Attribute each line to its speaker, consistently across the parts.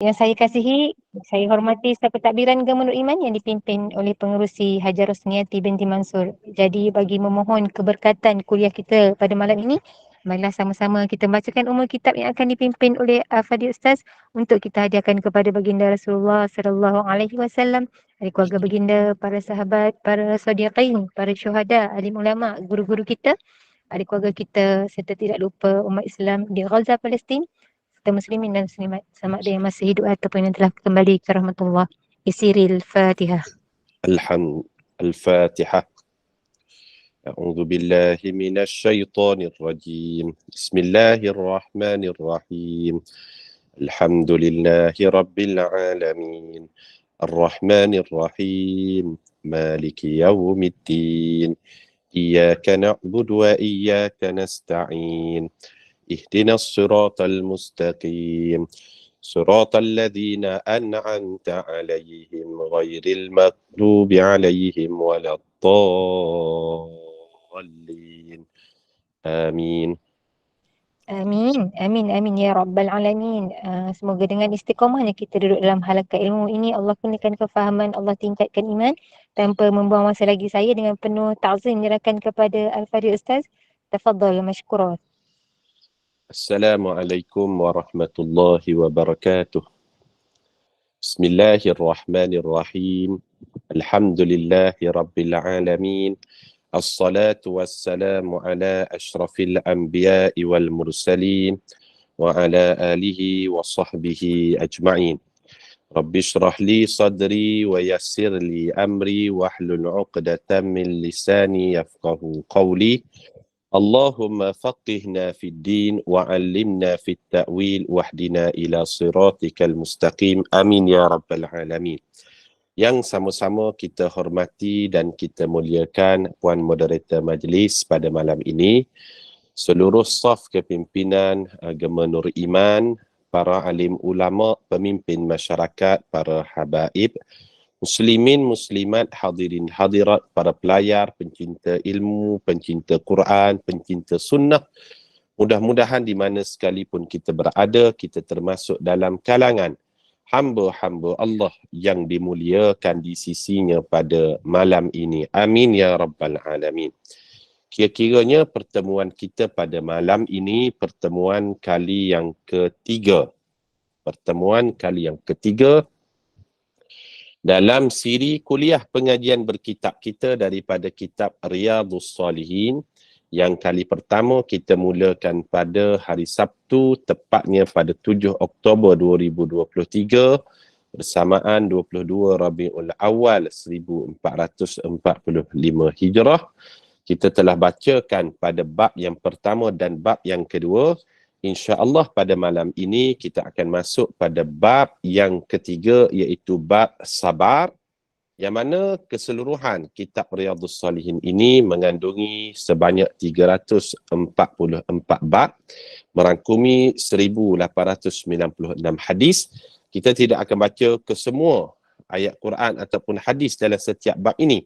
Speaker 1: Yang saya kasihi, saya hormati Satu Takbiran Gemenur Iman yang dipimpin oleh Pengerusi Hajar Rosniati binti Mansur. Jadi bagi memohon keberkatan kuliah kita pada malam ini, marilah sama-sama kita bacakan umul kitab yang akan dipimpin oleh Fadil Ustaz untuk kita hadiahkan kepada baginda Rasulullah sallallahu alaihi wasallam, dari keluarga baginda, para sahabat, para sadiqin, para syuhada, alim ulama, guru-guru kita, adik keluarga kita, serta tidak lupa umat Islam di Gaza, Palestin, serta muslimin dan muslimat sama ada yang masih hidup ataupun yang telah kembali ke rahmatullah. Isiril Fatihah.
Speaker 2: الحمد الفاتحة. أعوذ بالله من الشيطان الرجيم. بسم الله الرحمن الرحيم. الحمد لله رب العالمين الرحمن الرحيم مالك يوم الدين إياك نعبد وإياك نستعين اهدنا الصراط المستقيم صراط الذين أنعمت عليهم غير المغضوب عليهم ولا الضالين آمين.
Speaker 1: Amin, amin, amin ya Rabbal Alamin. Semoga dengan istiqamahnya kita duduk dalam halaqah ilmu ini, Allah kurniakan kefahaman, Allah tingkatkan iman. Tanpa membuang masa lagi, saya dengan penuh ta'zim menyerahkan kepada Al-Fadhil Ustaz. Tafadhal mashkura.
Speaker 2: Assalamualaikum warahmatullahi wabarakatuh. Bismillahirrahmanirrahim. Alhamdulillahi rabbil alamin. Assalatu wassalamu ala ashrafil anbiya'i wal mursalin wa ala alihi wa sahbihi ajma'in. Rabbi shrah li sadri wa yassir li amri wahlul 'uqdatam min lisani yafqahu qawli. Allahumma faqihna fid din wa 'allimna fit ta'wil wahdina ila siratikal mustaqim. Amin ya rabbal alamin. Yang sama-sama kita hormati dan kita muliakan Puan Moderator Majlis pada malam ini, seluruh saf kepimpinan Gemenur Iman, para alim ulama, pemimpin masyarakat, para habaib, muslimin, muslimat, hadirin, hadirat, para pelayar, pencinta ilmu, pencinta Quran, pencinta sunnah. Mudah-mudahan di mana sekalipun kita berada, kita termasuk dalam kalangan hamba-hamba Allah yang dimuliakan di sisinya pada malam ini. Amin ya rabbal alamin. Kira-kiranya pertemuan kita pada malam ini pertemuan kali yang ketiga. Pertemuan kali yang ketiga dalam siri kuliah pengajian berkitab kita daripada kitab Riyadhus Salihin. Yang kali pertama kita mulakan pada hari Sabtu, tepatnya pada 7 Oktober 2023 bersamaan 22 Rabiul Awal 1445 Hijrah. Kita telah bacakan pada bab yang pertama dan bab yang kedua. InsyaAllah pada malam ini kita akan masuk pada bab yang ketiga, iaitu bab sabar, yang mana keseluruhan kitab Riyadhus Salihin ini mengandungi sebanyak 344 bab, merangkumi 1896 hadis. Kita tidak akan baca kesemua ayat Quran ataupun hadis dalam setiap bab ini,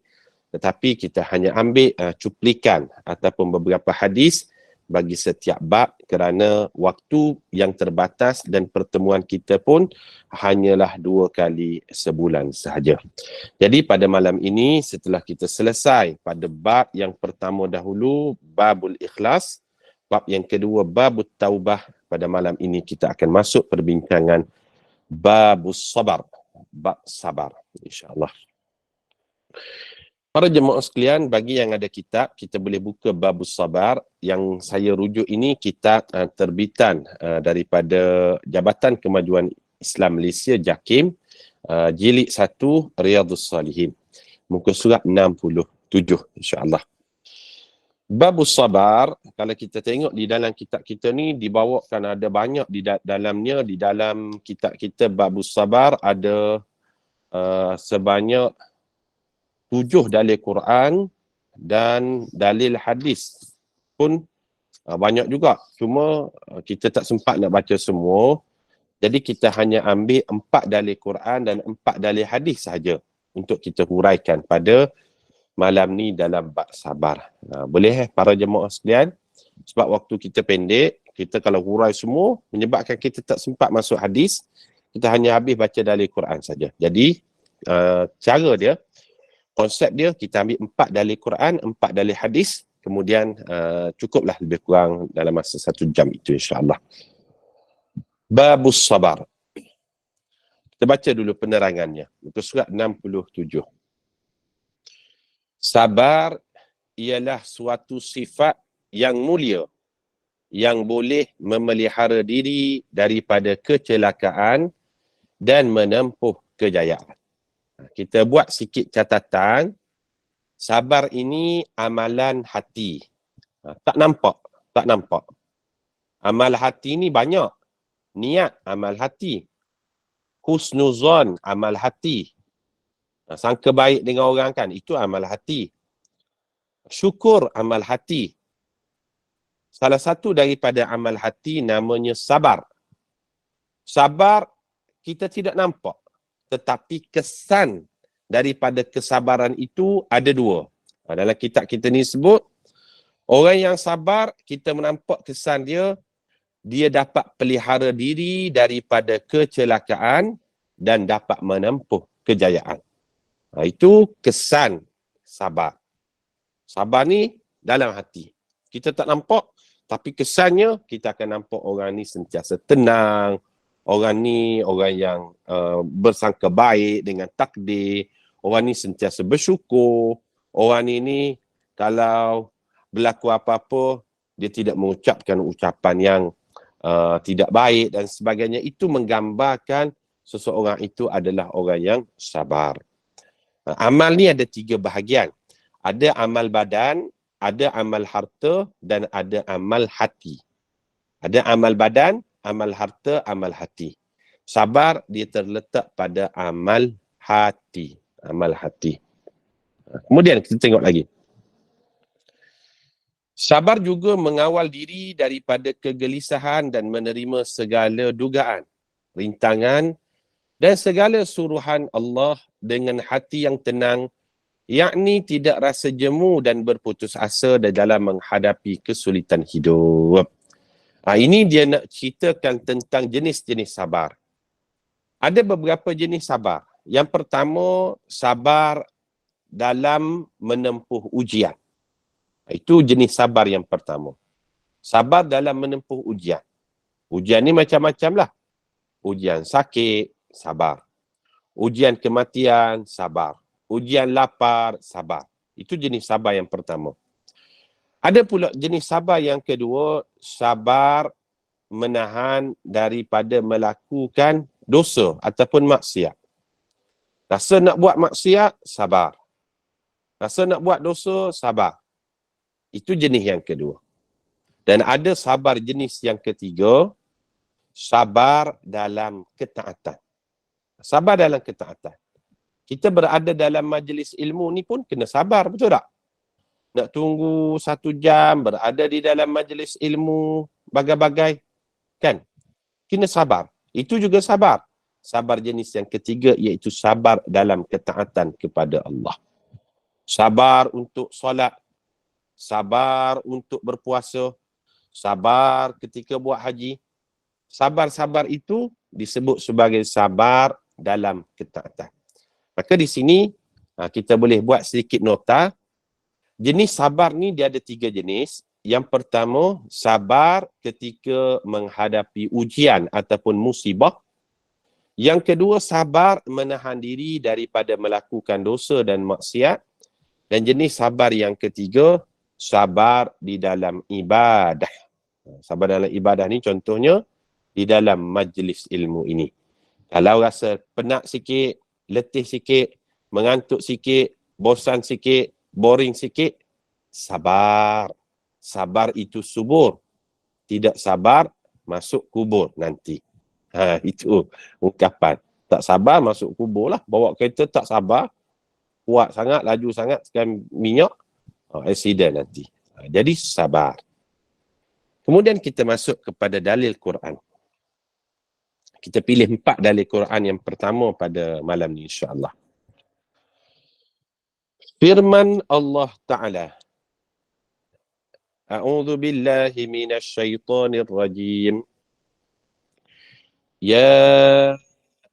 Speaker 2: tetapi kita hanya ambil cuplikan ataupun beberapa hadis bagi setiap bab kerana waktu yang terbatas dan pertemuan kita pun hanyalah 2 kali sebulan sahaja. Jadi pada malam ini setelah kita selesai pada bab yang pertama dahulu, babul ikhlas, bab yang kedua babut taubah, pada malam ini kita akan masuk perbincangan babus sabar, bab sabar insya-Allah. Para jemaah sekalian, bagi yang ada kitab, kita boleh buka Babus Sabar. Yang saya rujuk ini kitab terbitan daripada Jabatan Kemajuan Islam Malaysia, JAKIM, jilid 1, Riyadhus Salihin, muka surat 67, insya-Allah. Babus Sabar, kalau kita tengok di dalam kitab kita ni, dibawakan ada banyak di dalamnya. Di dalam kitab kita Babus Sabar ada sebanyak 7 dalil Quran dan dalil hadis pun banyak juga. Cuma kita tak sempat nak baca semua. Jadi kita hanya ambil 4 dalil Quran dan 4 dalil hadis sahaja untuk kita huraikan pada malam ni dalam bab sabar. Boleh para jemaah sekalian? Sebab waktu kita pendek, kita kalau hurai semua menyebabkan kita tak sempat masuk hadis. kita hanya habis baca dalil Quran saja. Jadi cara dia, konsep dia, kita ambil 4 dalil Quran, 4 dalil hadis, kemudian cukuplah lebih kurang dalam masa 1 jam itu insya-Allah. Babus sabar. Kita baca dulu penerangannya. Muka surat 67. Sabar ialah suatu sifat yang mulia yang boleh memelihara diri daripada kecelakaan dan menempuh kejayaan. Kita buat sikit catatan. Sabar ini amalan hati. Tak nampak. Amal hati ni banyak. Niat amal hati. Husnuzon amal hati. Sangka baik dengan orang kan, itu amal hati. Syukur amal hati. Salah satu daripada amal hati namanya sabar. Sabar kita tidak nampak. Tetapi kesan daripada kesabaran itu ada 2. Dalam kitab kita ni sebut, orang yang sabar, kita menampak kesan dia, dia dapat pelihara diri daripada kecelakaan dan dapat menempuh kejayaan. Itu kesan sabar. Sabar ni dalam hati. Kita tak nampak, tapi kesannya kita akan nampak orang ni sentiasa tenang, orang ni orang yang bersangka baik dengan takdir, orang ni sentiasa bersyukur, orang ni kalau berlaku apa-apa, dia tidak mengucapkan ucapan yang tidak baik dan sebagainya. Itu menggambarkan seseorang itu adalah orang yang sabar. Amal ni ada 3 bahagian. Ada amal badan, ada amal harta dan ada amal hati. Ada amal badan, amal harta, amal hati. Sabar dia terletak pada amal hati. Amal hati. Kemudian kita tengok lagi. Sabar juga mengawal diri daripada kegelisahan dan menerima segala dugaan, rintangan dan segala suruhan Allah dengan hati yang tenang, yakni tidak rasa jemu dan berputus asa dalam menghadapi kesulitan hidup. Ini dia nak ceritakan tentang jenis-jenis sabar. Ada beberapa jenis sabar. Yang pertama, sabar dalam menempuh ujian. Itu jenis sabar yang pertama. Sabar dalam menempuh ujian. Ujian ni macam-macam lah. Ujian sakit, sabar. Ujian kematian, sabar. Ujian lapar, sabar. Itu jenis sabar yang pertama. Ada pula jenis sabar yang kedua, sabar menahan daripada melakukan dosa ataupun maksiat. Rasa nak buat maksiat, sabar. Rasa nak buat dosa, sabar. Itu jenis yang kedua. Dan ada sabar jenis yang ketiga, sabar dalam ketaatan. Sabar dalam ketaatan. Kita berada dalam majlis ilmu ni pun kena sabar, betul tak? Nak tunggu 1 jam, berada di dalam majlis ilmu, bagai-bagai. Kan? Kena sabar. Itu juga sabar. Sabar jenis yang ketiga iaitu sabar dalam ketaatan kepada Allah. Sabar untuk solat. Sabar untuk berpuasa. Sabar ketika buat haji. Sabar-sabar itu disebut sebagai sabar dalam ketaatan. Maka di sini kita boleh buat sedikit nota. Jenis sabar ni dia ada 3 jenis. Yang pertama, sabar ketika menghadapi ujian ataupun musibah. Yang kedua, sabar menahan diri daripada melakukan dosa dan maksiat. Dan jenis sabar yang ketiga, sabar di dalam ibadah. Sabar dalam ibadah ni contohnya di dalam majlis ilmu ini. Kalau rasa penat sikit, letih sikit, mengantuk sikit, bosan sikit, boring sikit, sabar. Sabar itu subur. Tidak sabar, masuk kubur nanti. Itu ungkapan. Tak sabar, masuk kubur lah. Bawa kereta tak sabar, kuat sangat, laju sangat, sekarang minyak, accident nanti. Jadi sabar. Kemudian kita masuk kepada dalil Quran. Kita pilih 4 dalil Quran yang pertama pada malam ni insya-Allah. Firman Allah Ta'ala. A'udzu billahi minasy syaithanir rajim. Ya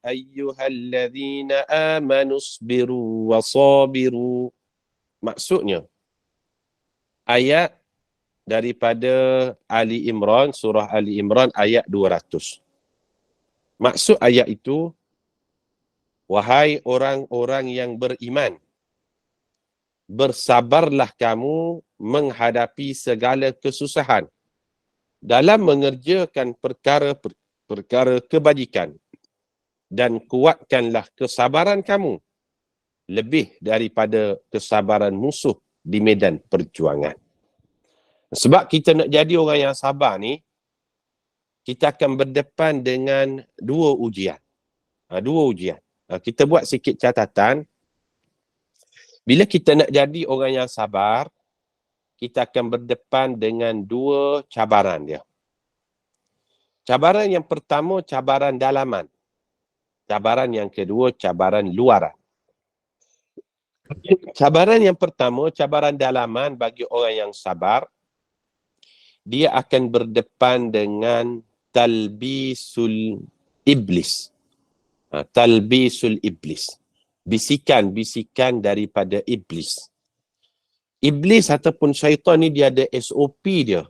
Speaker 2: ayyuhalladzina amanu isbiru wasabiru. Maksudnya, ayat daripada Ali Imran, surah Ali Imran ayat 200. Maksud ayat itu, wahai orang-orang yang beriman, bersabarlah kamu menghadapi segala kesusahan dalam mengerjakan perkara kebajikan, dan kuatkanlah kesabaran kamu lebih daripada kesabaran musuh di medan perjuangan. Sebab kita nak jadi orang yang sabar ni, kita akan berdepan dengan dua ujian. Kita buat sikit catatan. Bila kita nak jadi orang yang sabar, kita akan berdepan dengan dua cabaran dia. Cabaran yang pertama, cabaran dalaman. Cabaran yang kedua, cabaran luaran. Cabaran yang pertama, cabaran dalaman bagi orang yang sabar, dia akan berdepan dengan talbisul iblis. Talbisul iblis. Bisikan-bisikan daripada iblis. Iblis ataupun syaitan ni dia ada SOP dia.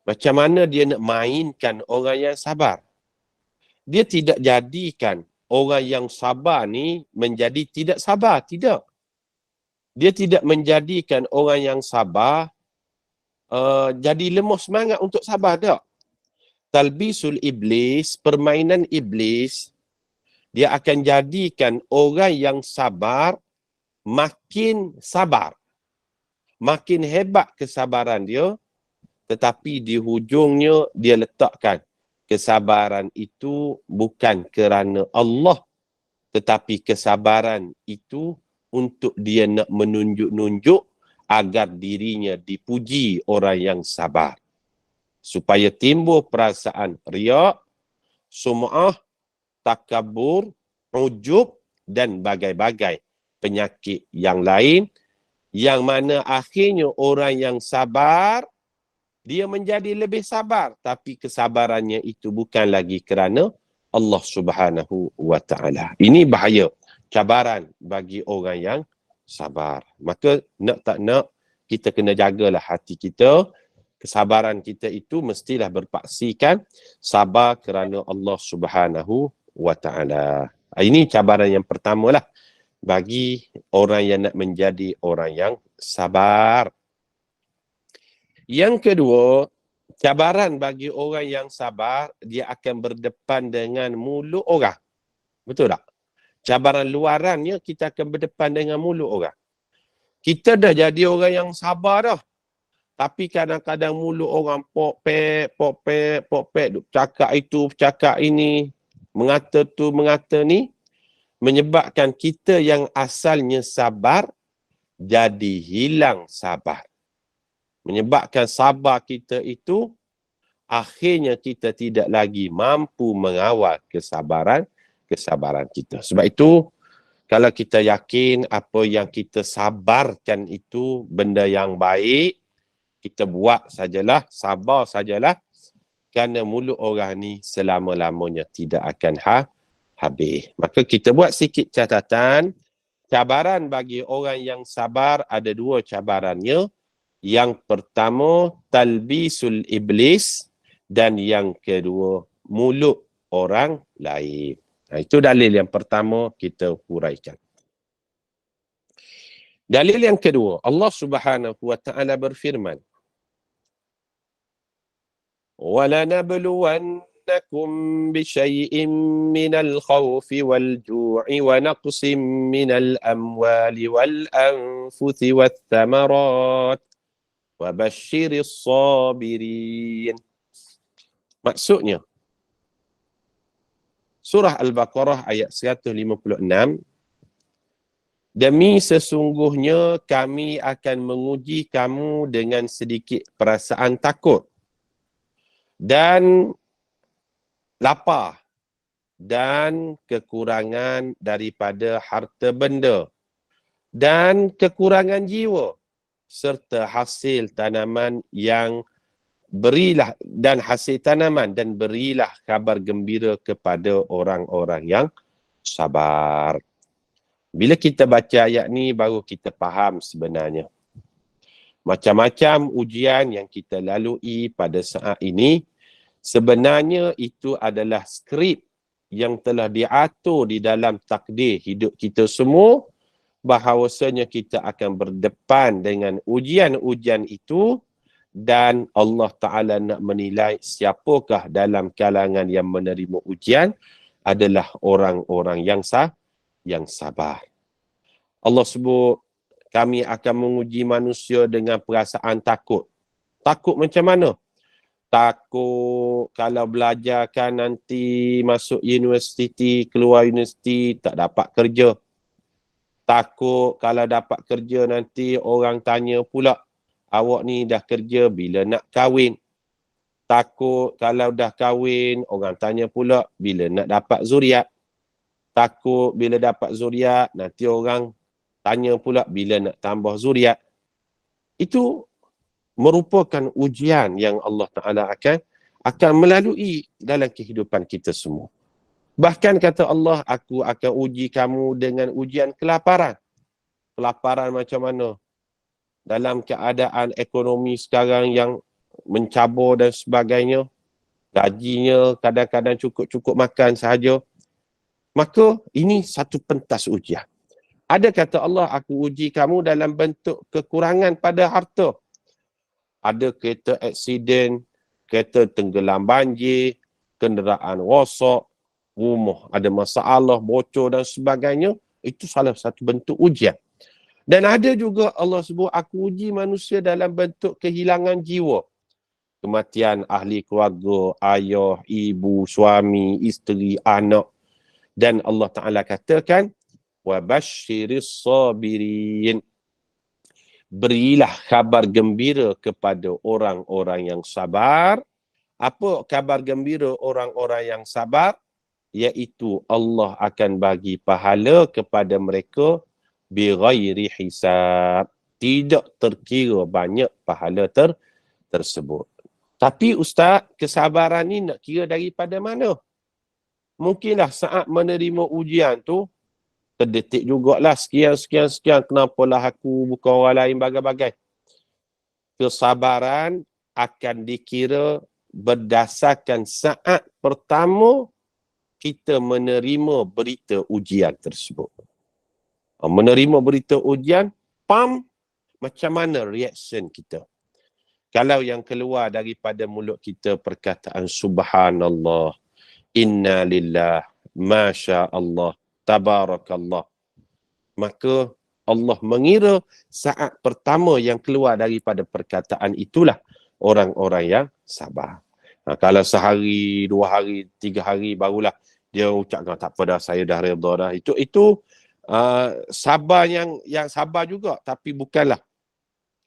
Speaker 2: Macam mana dia nak mainkan orang yang sabar. Dia tidak jadikan orang yang sabar ni menjadi tidak sabar. Tidak. Dia tidak menjadikan orang yang sabar jadi lemah semangat untuk sabar. Tak. Talbisul iblis, permainan iblis, dia akan jadikan orang yang sabar makin sabar. Makin hebat kesabaran dia, tetapi di hujungnya dia letakkan kesabaran itu bukan kerana Allah, tetapi kesabaran itu untuk dia nak menunjuk-nunjuk agar dirinya dipuji orang yang sabar. Supaya timbul perasaan riak, sum'ah, takabur, ujub dan bagai-bagai penyakit yang lain, yang mana akhirnya orang yang sabar, dia menjadi lebih sabar, tapi kesabarannya itu bukan lagi kerana Allah Subhanahu wa Ta'ala. Ini bahaya, cabaran bagi orang yang sabar. Maka nak tak nak, kita kena jagalah hati kita. Kesabaran kita itu mestilah berpaksikan sabar kerana Allah Subhanahu wa Ta'ala. Ini cabaran yang pertamalah bagi orang yang nak menjadi orang yang sabar. Yang kedua, cabaran bagi orang yang sabar, dia akan berdepan dengan mulut orang. Betul tak? Cabaran luarannya, kita akan berdepan dengan mulut orang. Kita dah jadi orang yang sabar dah. Tapi kadang-kadang mulut orang pok-pek, cakap itu, cakap ini, mengata tu, mengata ni, menyebabkan kita yang asalnya sabar, jadi hilang sabar. Menyebabkan sabar kita itu, akhirnya kita tidak lagi mampu mengawal kesabaran kita. Sebab itu, kalau kita yakin apa yang kita sabarkan itu benda yang baik, kita buat sajalah, sabar sajalah, kerana mulut orang ni selama-lamanya tidak akan habis. Maka kita buat sikit catatan, cabaran bagi orang yang sabar ada dua cabarannya. Yang pertama, talbisul iblis, dan yang kedua, mulut orang lain. Itu dalil yang pertama kita huraikan. Dalil yang kedua, Allah Subhanahu wa Ta'ala berfirman, وَلَنَبْلُوَنَّكُمْ بِشَيْءٍ مِّنَ الْخَوْفِ وَالْجُوعِ وَنَقْصٍ مِّنَ الْأَمْوَالِ وَالْأَنفُسِ وَالثَّمَرَاتِ وَبَشِّرِ الصَّابِرِينَ. Maksudnya, surah Al-Baqarah ayat 156, demi sesungguhnya kami akan menguji kamu dengan sedikit perasaan takut dan lapar dan kekurangan daripada harta benda dan kekurangan jiwa serta hasil tanaman yang berilah dan hasil tanaman dan berilah kabar gembira kepada orang-orang yang sabar. Bila kita baca ayat ni baru kita faham sebenarnya. Macam-macam ujian yang kita lalui pada saat ini, sebenarnya itu adalah skrip yang telah diatur di dalam takdir hidup kita semua, bahawasanya kita akan berdepan dengan ujian-ujian itu, dan Allah Ta'ala nak menilai siapakah dalam kalangan yang menerima ujian adalah orang-orang yang sabar. Allah sebut, kami akan menguji manusia dengan perasaan takut. Takut macam mana? Takut kalau belajar kan nanti masuk universiti, keluar universiti tak dapat kerja. Takut kalau dapat kerja nanti orang tanya pula, awak ni dah kerja bila nak kahwin. Takut kalau dah kahwin, orang tanya pula bila nak dapat zuriat. Takut bila dapat zuriat, nanti orang tanya pula bila nak tambah zuriat. Itu merupakan ujian yang Allah Ta'ala akan melalui dalam kehidupan kita semua. Bahkan kata Allah, aku akan uji kamu dengan ujian kelaparan. Kelaparan macam mana? Dalam keadaan ekonomi sekarang yang mencabar dan sebagainya, gajinya kadang-kadang cukup-cukup makan sahaja. Maka ini satu pentas ujian. Ada kata Allah, aku uji kamu dalam bentuk kekurangan pada harta. Ada kereta aksiden, kereta tenggelam banjir, kenderaan rosak, rumah ada masalah, bocor dan sebagainya. Itu salah satu bentuk ujian. Dan ada juga Allah sebut, aku uji manusia dalam bentuk kehilangan jiwa. Kematian ahli keluarga, ayah, ibu, suami, isteri, anak. Dan Allah Ta'ala katakan, wabashiris sabirin. Berilah kabar gembira kepada orang-orang yang sabar. Apa kabar gembira orang-orang yang sabar? Iaitu Allah akan bagi pahala kepada mereka bighairi hisab. Tidak terkira banyak pahala tersebut. Tapi Ustaz, kesabaran ni nak kira daripada mana? Mungkinlah saat menerima ujian tu, terdetik jugalah sekian, kenapalah aku bukan orang lain bagai-bagai. Kesabaran akan dikira berdasarkan saat pertama kita menerima berita ujian tersebut. Menerima berita ujian, macam mana reaction kita? Kalau yang keluar daripada mulut kita perkataan subhanallah, inna lillah, masya Allah, tabarakallah, maka Allah mengira saat pertama yang keluar daripada perkataan itulah orang-orang yang sabar. Kalau sehari, 2 hari, 3 hari barulah dia ucapkan tak apa dah, saya dah redha dah. Itu sabar yang sabar juga, tapi bukanlah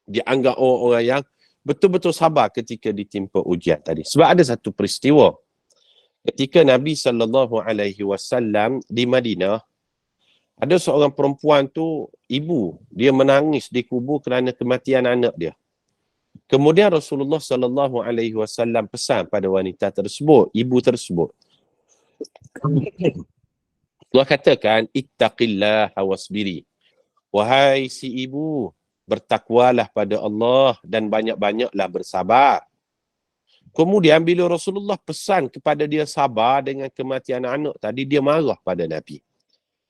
Speaker 2: dianggap orang-orang yang betul-betul sabar ketika ditimpa ujian tadi. Sebab ada satu peristiwa ketika Nabi SAW di Madinah, ada seorang perempuan tu, ibu, dia menangis di kubur kerana kematian anak dia. Kemudian Rasulullah SAW pesan pada wanita tersebut, ibu tersebut. Allah katakan, ittaqillah wasbiri. Wahai si ibu, bertakwalah pada Allah dan banyak-banyaklah bersabar. Kemudian bila Rasulullah pesan kepada dia sabar dengan kematian anak tadi, dia marah pada Nabi.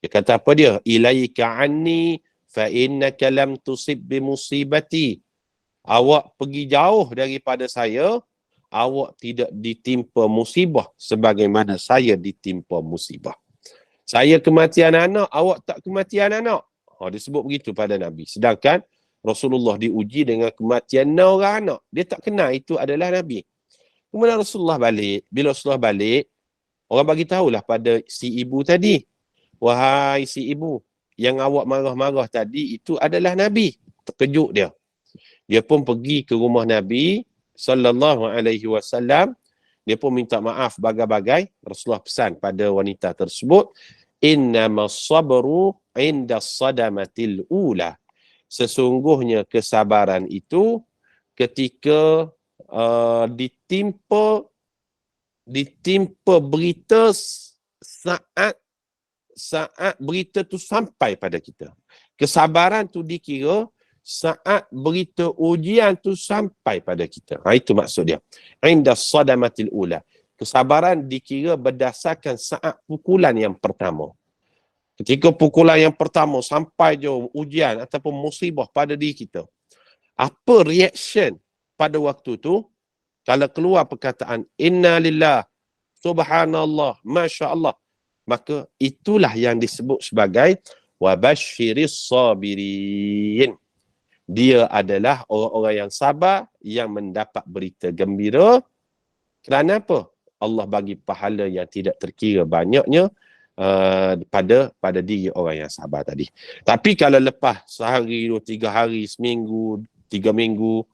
Speaker 2: Dia kata apa dia? Ilaika anni fa innaka lam tusib bi musibati. Awak pergi jauh daripada saya, awak tidak ditimpa musibah sebagaimana saya ditimpa musibah. Saya kematian anak, awak tak kematian anak. Dia sebut begitu pada Nabi. Sedangkan Rasulullah diuji dengan kematian orang anak. Dia tak kenal itu adalah Nabi. Kemudian Rasulullah balik. Bila Rasulullah balik, orang bagi tahulah pada si ibu tadi. Wahai si ibu, yang awak marah-marah tadi itu adalah Nabi. Terkejut dia. Dia pun pergi ke rumah Nabi SAW. Dia pun minta maaf bagai-bagai. Rasulullah pesan pada wanita tersebut, innamas sabru inda sadamatil ula. Sesungguhnya kesabaran itu ketika ditimpa berita saat saat berita tu sampai pada kita. Kesabaran tu dikira saat berita ujian tu sampai pada kita. Itu maksud dia. Inda sadamatil ula. Kesabaran dikira berdasarkan saat pukulan yang pertama. Ketika pukulan yang pertama sampai je ujian ataupun musibah pada diri kita. Apa reaction pada waktu tu? Kalau keluar perkataan inna lillah, subhanallah, masya Allah, maka itulah yang disebut sebagai wabashiris sabirin. Dia adalah orang-orang yang sabar yang mendapat berita gembira. Kerana apa? Allah bagi pahala yang tidak terkira banyaknya pada diri orang yang sabar tadi. Tapi kalau lepas sehari, 2, 3 hari, seminggu, 3 minggu,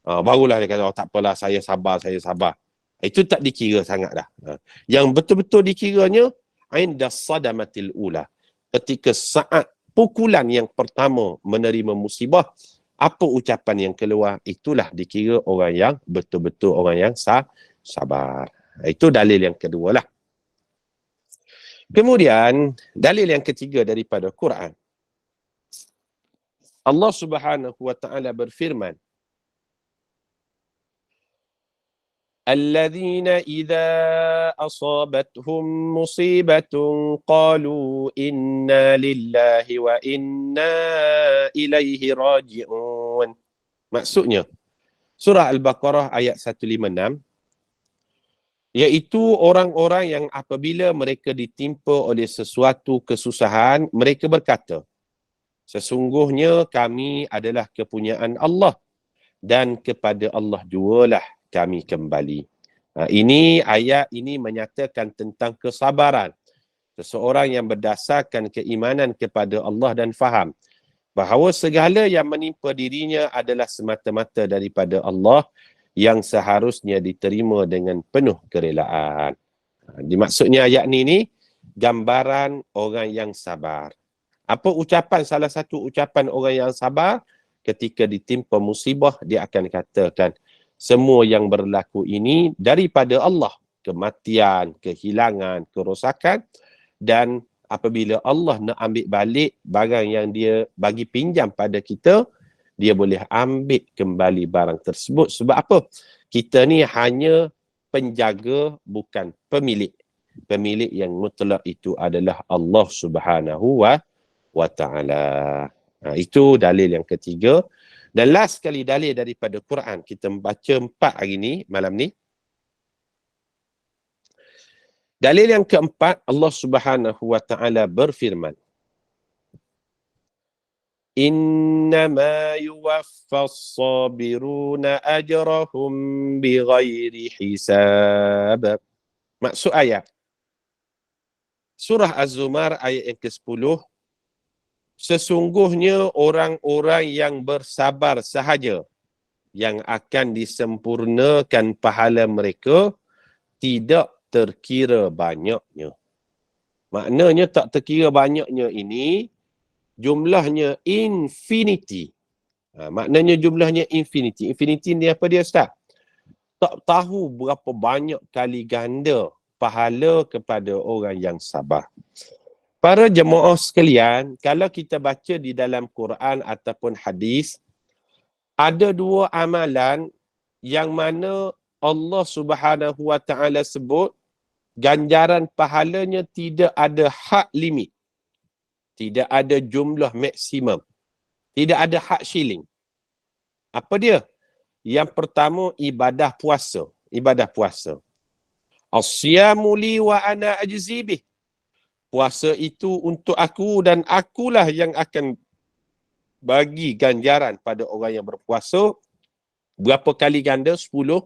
Speaker 2: barulah dia kata, oh, tak apalah, saya sabar. Itu tak dikira sangat dah. Yang betul-betul dikiranya, inda sadamatil ula. Ketika saat pukulan yang pertama menerima musibah, apa ucapan yang keluar, itulah dikira orang yang betul-betul orang yang sabar. Itu dalil yang kedua lah. Kemudian, dalil yang ketiga daripada Quran. Allah Subhanahu wa ta'ala berfirman, الذين إذا أصابتهم مصيبة قالوا إنا لله وإنا إليه راجعون. Maksudnya, surah Al-Baqarah ayat 156, iaitu orang-orang yang apabila mereka ditimpa oleh sesuatu kesusahan, mereka berkata, sesungguhnya kami adalah kepunyaan Allah dan kepada Allah jualah kami kembali. Ini ayat ini menyatakan tentang kesabaran seseorang yang berdasarkan keimanan kepada Allah dan faham bahawa segala yang menimpa dirinya adalah semata-mata daripada Allah yang seharusnya diterima dengan penuh kerelaan. Dimaksudnya ayat ini gambaran orang yang sabar. Apa ucapan, salah satu ucapan orang yang sabar ketika ditimpa musibah, dia akan katakan, semua yang berlaku ini daripada Allah. Kematian, kehilangan, kerosakan. Dan apabila Allah nak ambil balik barang yang dia bagi pinjam pada kita, dia boleh ambil kembali barang tersebut. Sebab apa? Kita ni hanya penjaga, bukan pemilik. Pemilik yang mutlak itu adalah Allah Subhanahu wa ta'ala. Itu dalil yang ketiga. Dan last sekali dalil daripada Quran. Kita baca 4 hari ni, malam ni. Dalil yang keempat, Allah Subhanahu wa ta'ala berfirman, Innama yuwaffas sabiruna ajrahum bighairi hisab. Maksud ayat, surah Az-Zumar ayat yang ke-10, sesungguhnya orang-orang yang bersabar sahaja yang akan disempurnakan pahala mereka tidak terkira banyaknya. Maknanya tak terkira banyaknya ini jumlahnya infinity. Maknanya jumlahnya infinity. Infinity ni apa dia, Ustaz? Tak tahu berapa banyak kali ganda pahala kepada orang yang sabar. Para jemaah sekalian, kalau kita baca di dalam Quran ataupun hadis, ada 2 amalan yang mana Allah Subhanahu wa ta'ala sebut ganjaran pahalanya tidak ada had limit. Tidak ada jumlah maksimum. Tidak ada had shilling. Apa dia? Yang pertama, ibadah puasa. Ibadah puasa. As-siyamu li wa ana ajzi bih. Puasa itu untuk aku dan akulah yang akan bagi ganjaran pada orang yang berpuasa. Berapa kali ganda? 10, 1000,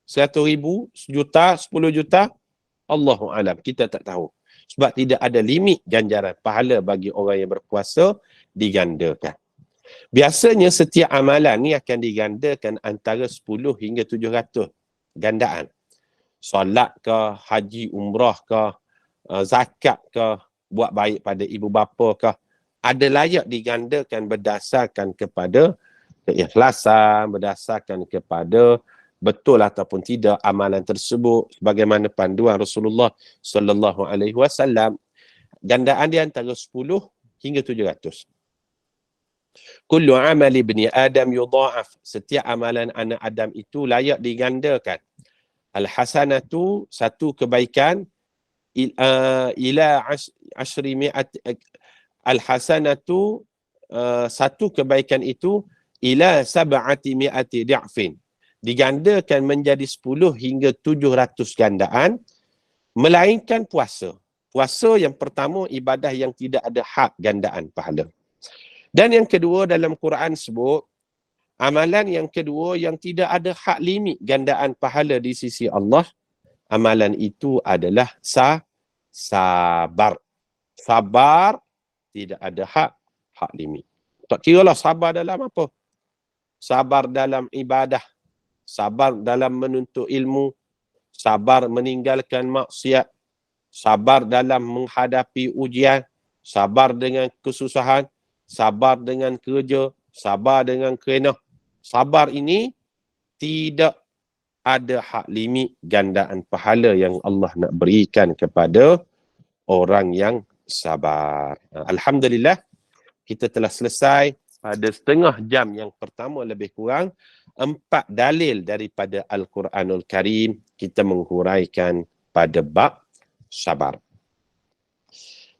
Speaker 2: 100,000, sejuta, 10 juta? Allahu alam, kita tak tahu. Sebab tidak ada limit ganjaran pahala bagi orang yang berpuasa digandakan. Biasanya setiap amalan ni akan digandakan antara 10 hingga 700 gandaan. Solat ke, haji, umrah ke, zakat ke, buat baik pada ibu bapa ke, ada layak digandakan berdasarkan kepada keikhlasan, berdasarkan kepada betul ataupun tidak amalan tersebut sebagaimana panduan Rasulullah sallallahu alaihi wasallam. Gandaan dia antara 10 hingga 700. Kullu amali ibni Adam yudha'af. Setiap amalan anak Adam itu layak digandakan. Al-hasanatu, satu kebaikan, ila ashri mi'at. Al-hasanatu, satu kebaikan itu ila sab'ati mi'ati di'fin. Digandakan menjadi 10 hingga 700 gandaan, melainkan puasa. Puasa yang pertama ibadah yang tidak ada had gandaan pahala. Dan yang kedua dalam Quran sebut, amalan yang kedua yang tidak ada had limit gandaan pahala di sisi Allah, amalan itu adalah sabar. Sabar tidak ada had limit. Tak kira lah sabar dalam apa. Sabar dalam ibadah, sabar dalam menuntut ilmu, sabar meninggalkan maksiat, sabar dalam menghadapi ujian, sabar dengan kesusahan, sabar dengan kerja, sabar dengan kerenah. Sabar ini tidak ada hak limit gandaan pahala yang Allah nak berikan kepada orang yang sabar. Alhamdulillah, kita telah selesai pada setengah jam yang pertama lebih kurang 4 dalil daripada Al-Quranul Karim kita menghuraikan pada bab sabar.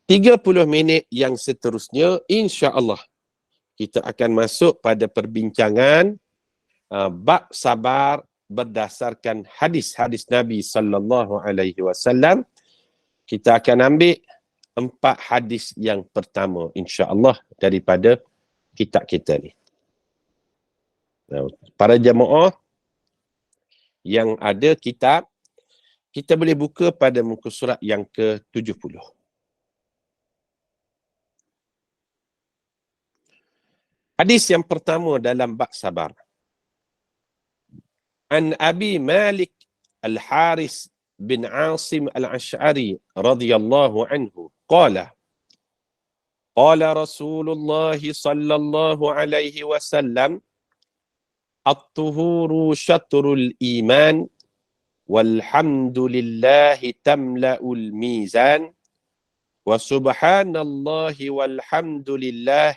Speaker 2: 30 minit yang seterusnya, insya-Allah kita akan masuk pada perbincangan bab sabar berdasarkan hadis-hadis Nabi sallallahu alaihi wasallam. Kita akan ambil 4 hadis yang pertama insya-Allah daripada kitab kita ni. Para jemaah yang ada kitab, kita boleh buka pada muka surat yang ke-70. Hadis yang pertama dalam bab sabar. An Abi Malik Al-Haris bin Asim Al-Ash'ari radhiyallahu anhu qala qala Rasulullah sallallahu alaihi wasallam at-tuhuru syatrul iman walhamdulillahi tamla'ul mizan wa subhanallahi walhamdulillah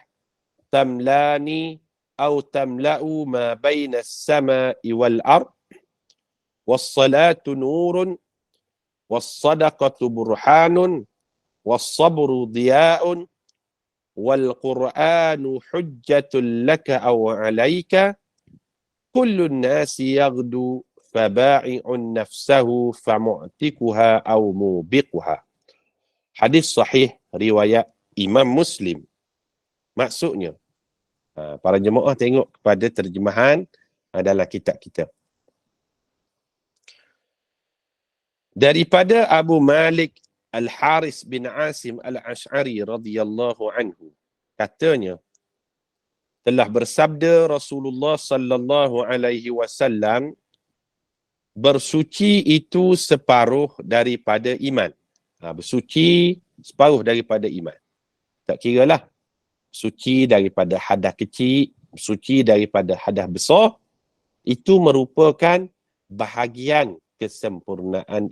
Speaker 2: tamlani أو تملأ ما بين السماء والأرض والصلاة نور والصدقة برهان والصبر ضياء والقرآن حجة لك أو عليك كل الناس يغدو فباعع نفسه فمعتقها أو موبقها. Hadis sahih riwayat Imam Muslim. Maksudnya, para jemaah tengok kepada terjemahan dalam kitab kita. Daripada Abu Malik Al-Haris bin Asim Al-Ash'ari radhiyallahu anhu, katanya telah bersabda Rasulullah sallallahu alaihi wasallam, bersuci itu separuh daripada iman. Bersuci separuh daripada iman. Tak kiralah suci daripada hadas kecil, suci daripada hadas besar, itu merupakan bahagian kesempurnaan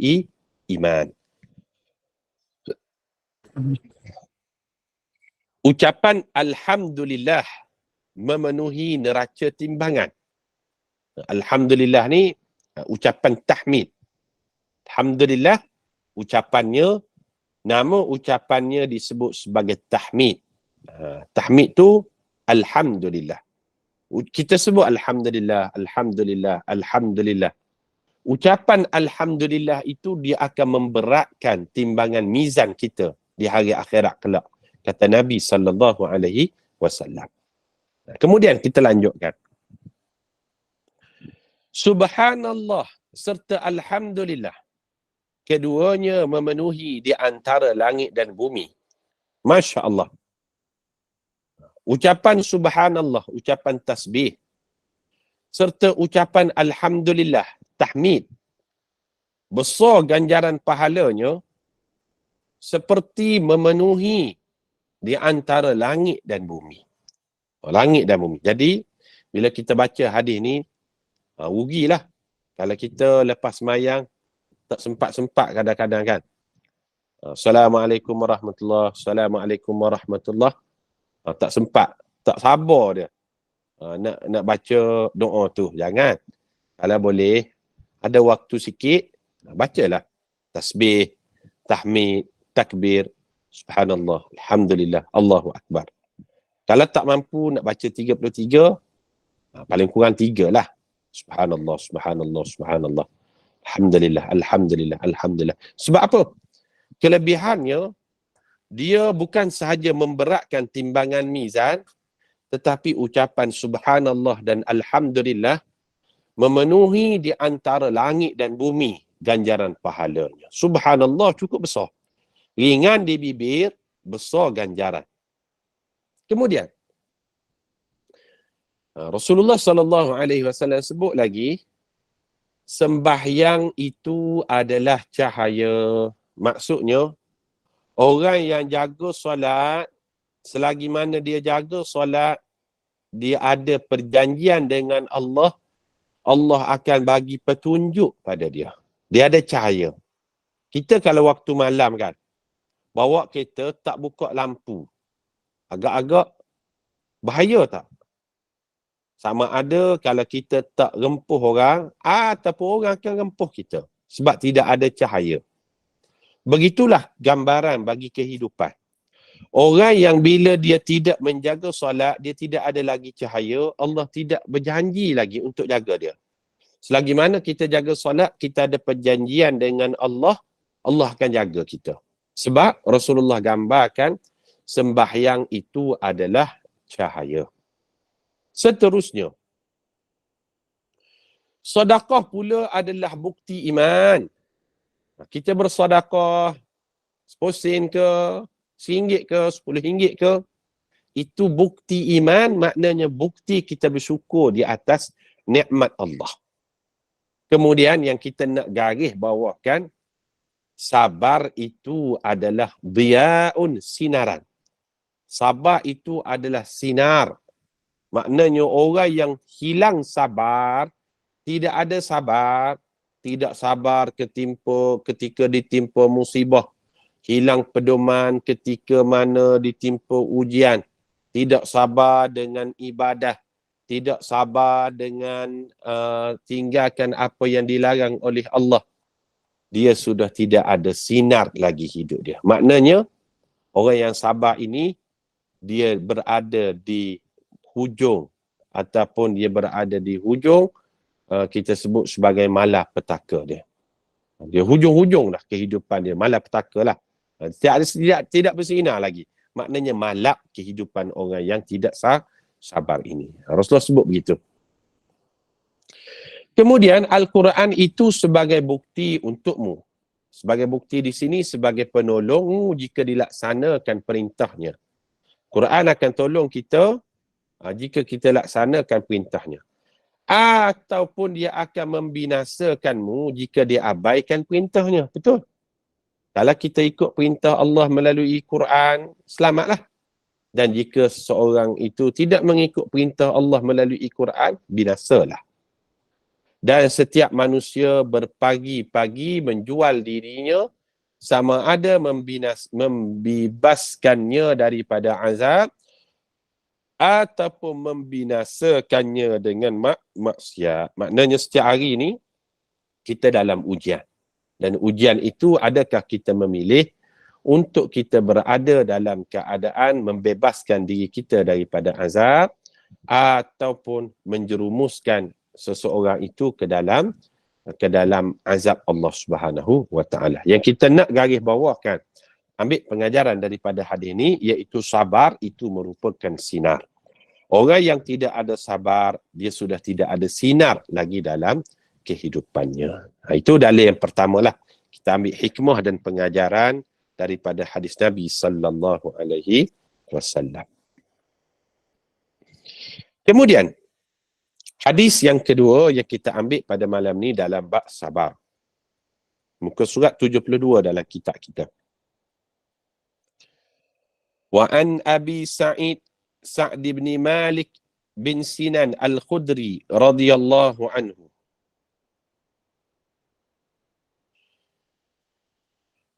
Speaker 2: iman. Ucapan Alhamdulillah memenuhi neraca timbangan. Alhamdulillah ni ucapan tahmid. Alhamdulillah ucapannya, nama ucapannya disebut sebagai tahmid. Tahmid tu Alhamdulillah. Kita sebut Alhamdulillah, Alhamdulillah, Alhamdulillah. Ucapan Alhamdulillah itu dia akan memberatkan timbangan mizan kita di hari akhirat kelak, kata Nabi sallallahu alaihi wasallam. Kemudian kita lanjutkan. Subhanallah serta Alhamdulillah, keduanya memenuhi di antara langit dan bumi. Masya Allah. Ucapan subhanallah, ucapan tasbih, serta ucapan alhamdulillah, tahmid, besar ganjaran pahalanya seperti memenuhi di antara langit dan bumi. Langit dan bumi. Jadi, bila kita baca hadis ni, rugilah. Kalau kita lepas semayang, tak sempat-sempat kadang-kadang kan. Assalamualaikum warahmatullahi, Assalamualaikum warahmatullahi. Tak sempat, tak sabar dia. Nak baca doa tu. Jangan. Kalau boleh, ada waktu sikit, bacalah. Tasbih, tahmid, takbir, subhanallah, alhamdulillah, Allahu Akbar. Kalau tak mampu nak baca 33, paling kurang 3 lah. Subhanallah, subhanallah, subhanallah. Alhamdulillah, alhamdulillah, alhamdulillah. Sebab apa? Kelebihannya, dia bukan sahaja memberatkan timbangan mizan, tetapi ucapan subhanallah dan alhamdulillah memenuhi di antara langit dan bumi ganjaran pahalanya. Subhanallah cukup besar. Ringan di bibir, besar ganjaran. Kemudian, Rasulullah SAW sebut lagi, sembahyang itu adalah cahaya. Maksudnya, orang yang jaga solat, selagi mana dia jaga solat, dia ada perjanjian dengan Allah, Allah akan bagi petunjuk pada dia. Dia ada cahaya. Kita kalau waktu malam kan, bawa kereta tak buka lampu, agak-agak bahaya tak? Sama ada kalau kita tak rempuh orang, ataupun orang akan rempuh kita. Sebab tidak ada cahaya. Begitulah gambaran bagi kehidupan. Orang yang bila dia tidak menjaga solat, dia tidak ada lagi cahaya, Allah tidak berjanji lagi untuk jaga dia. Selagi mana kita jaga solat, kita ada perjanjian dengan Allah, Allah akan jaga kita. Sebab Rasulullah gambarkan, sembahyang itu adalah cahaya. Seterusnya, sedekah pula adalah bukti iman. Kita bersedekah, 10 sen ke, RM1 ke, RM10 ke, itu bukti iman, maknanya bukti kita bersyukur di atas nikmat Allah. Kemudian yang kita nak garis bawakan, sabar itu adalah diyaun, sinaran. Sabar itu adalah sinar. Maknanya orang yang hilang sabar, tidak ada sabar, tidak sabar ketika ditimpa musibah, hilang pedoman ketika mana ditimpa ujian, tidak sabar dengan ibadah, tidak sabar dengan tinggalkan apa yang dilarang oleh Allah, dia sudah tidak ada sinar lagi hidup dia. Maknanya, orang yang sabar ini, dia berada di hujung, ataupun dia berada di hujung, kita sebut sebagai malapetaka dia. Dia hujung-hujung dah kehidupan dia, malapetaka lah. Tidak bersinar lagi. Maknanya malap kehidupan orang yang tidak sabar ini. Rasulullah sebut begitu. Kemudian Al-Quran itu sebagai bukti untukmu. Sebagai bukti di sini sebagai penolongmu jika dilaksanakan perintahnya. Quran akan tolong kita jika kita laksanakan perintahnya. Ataupun dia akan membinasakanmu jika dia abaikan perintahnya. Betul? Kalau kita ikut perintah Allah melalui Quran, selamatlah. Dan jika seseorang itu tidak mengikut perintah Allah melalui Quran, binasalah. Dan setiap manusia berpagi-pagi menjual dirinya, sama ada membebaskannya daripada azab, ataupun membinasakannya dengan maksiat. Maknanya setiap hari ni, kita dalam ujian. Dan ujian itu, adakah kita memilih untuk kita berada dalam keadaan membebaskan diri kita daripada azab, ataupun menjerumuskan seseorang itu ke dalam azab Allah Subhanahu wa taala. Yang kita nak garis bawakan, ambil pengajaran daripada hadis ini, iaitu sabar itu merupakan sinar. Orang yang tidak ada sabar, dia sudah tidak ada sinar lagi dalam kehidupannya. Itu dalil yang pertama lah. Kita ambil hikmah dan pengajaran daripada hadis Nabi sallallahu alaihi wasallam. Kemudian, hadis yang kedua yang kita ambil pada malam ni dalam bab sabar. Muka surat 72 dalam kitab kita. Wa an Abi Sa'd bin Malik bin Sinan Al-Khudri radhiyallahu anhu.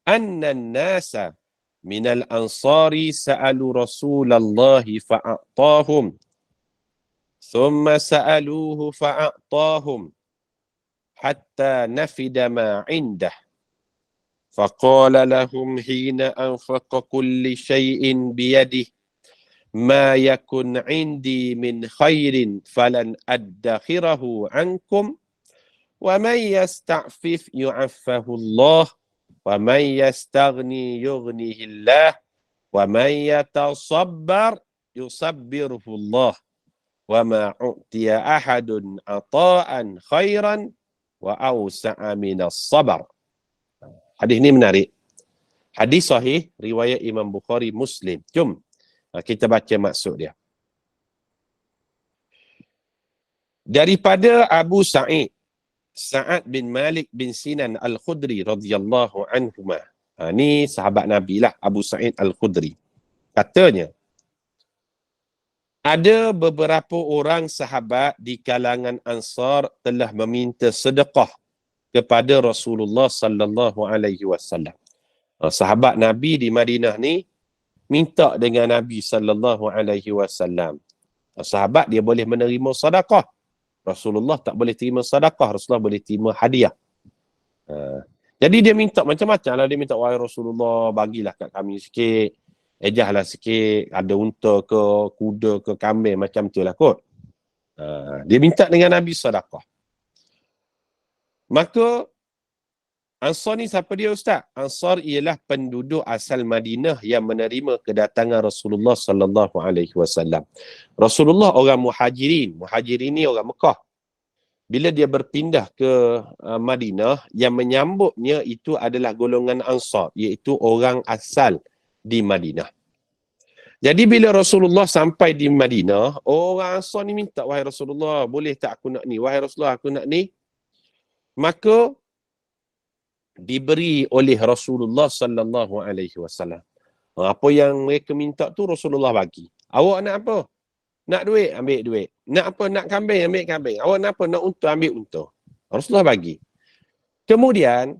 Speaker 2: anna an-nasa minal ansari sa'alu Rasulullah fa'atahum thumma sa'aluhu fa'atahum hatta nafida ma 'indah faqala lahum hina anfaqa kulli shay'in biyadihi ma yakun 'indi min khairin falan addakhirahu 'ankum wa man yasta'fif yu'affahu Allah wa man yastaghni yughnihi Allah wa man yatasabbar yusabbirhu Allah wa ma u'tiya ahadun ata'an khairan wa awsa'a minas sabar. Hadis ini menarik. Hadis sahih riwayat Imam Bukhari Muslim. Jom kita baca maksud dia. Daripada Abu Sa'ad bin Malik bin Sinan Al-Khudri radhiyallahu anhuma. Ni sahabat Nabi lah, Abu Sa'id Al-Khudri. Katanya, ada beberapa orang sahabat di kalangan Ansar telah meminta sedekah kepada Rasulullah sallallahu alaihi wasallam. Sahabat Nabi di Madinah ni minta dengan Nabi sallallahu alaihi wasallam. Sahabat dia boleh menerima sedekah. Rasulullah tak boleh terima sedekah, Rasulullah boleh terima hadiah. Jadi dia minta macam-macam lah. Dia minta, wahai Rasulullah, bagilah kat kami sikit. Ejahlah sikit. Ada unta ke, kuda ke, kambing, macam tu lah kot. Dia minta dengan Nabi sedekah. Maka Ansar ni siapa dia, Ustaz? Ansar ialah penduduk asal Madinah yang menerima kedatangan Rasulullah sallallahu alaihi wasallam. Rasulullah orang Muhajirin. Muhajirin ni orang Mekah. Bila dia berpindah ke Madinah, yang menyambutnya itu adalah golongan Ansar, iaitu orang asal di Madinah. Jadi bila Rasulullah sampai di Madinah, orang Ansar ni minta, wahai Rasulullah, boleh tak aku nak ni? Wahai Rasulullah, aku nak ni. Maka diberi oleh Rasulullah sallallahu alaihi wasallam. Apa yang mereka minta tu Rasulullah bagi. Awak nak apa? Nak duit, ambil duit. Nak apa? Nak kambing, ambil kambing. Awak nak apa? Nak unta, ambil unta. Rasulullah bagi. Kemudian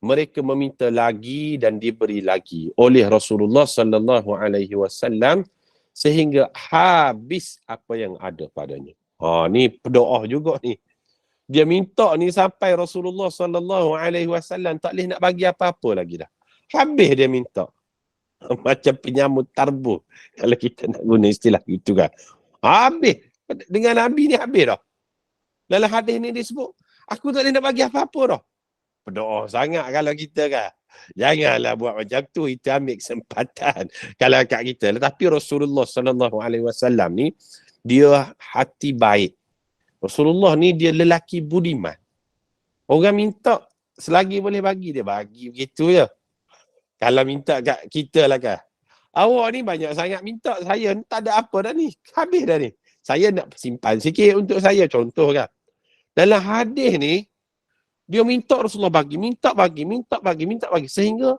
Speaker 2: mereka meminta lagi dan diberi lagi oleh Rasulullah sallallahu alaihi wasallam sehingga habis apa yang ada padanya. Ni berdoa juga ni. Dia minta ni sampai Rasulullah sallallahu alaihi wasallam tak boleh nak bagi apa-apa lagi dah. Habis dia minta. Macam penyamut tarbu kalau kita nak guna istilah itu kan. Habis. Dengan Nabi ni habis dah. Dalam hadis ni disebut, aku tak boleh nak bagi apa-apa dah. Berdoa sangat kalau kita kan. Janganlah buat macam tu, itu ambil kesempatan kalau kat kita. Tetapi Rasulullah sallallahu alaihi wasallam ni dia hati baik. Rasulullah ni dia lelaki budiman. Orang minta selagi boleh bagi, dia bagi begitu je. Kalau minta kat kita lah kan. Awak ni banyak sangat minta, saya tak ada apa dah ni. Habis dah ni. Saya nak simpan sikit untuk saya, contoh kan. Dalam hadis ni, dia minta Rasulullah bagi, minta bagi. Sehingga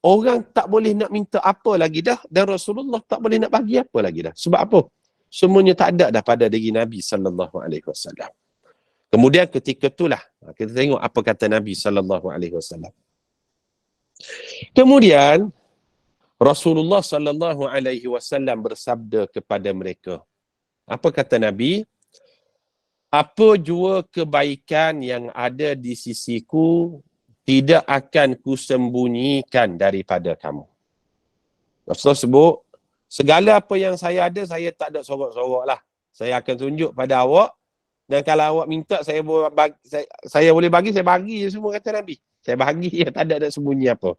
Speaker 2: orang tak boleh nak minta apa lagi dah. Dan Rasulullah tak boleh nak bagi apa lagi dah. Sebab apa? Semuanya tak ada dah pada diri Nabi sallallahu alaihi wasallam. Kemudian ketika itulah kita tengok apa kata Nabi sallallahu alaihi wasallam. Kemudian Rasulullah sallallahu alaihi wasallam bersabda kepada mereka. Apa kata Nabi? Apa jua kebaikan yang ada di sisiku tidak akan kusembunyikan daripada kamu. Rasulullah sebut, segala apa yang saya ada, saya tak ada sorok-sorok lah. Saya akan tunjuk pada awak. Dan kalau awak minta, saya boleh bagi, saya bagi je semua, kata Nabi. Saya bagi je, tak ada sembunyi apa.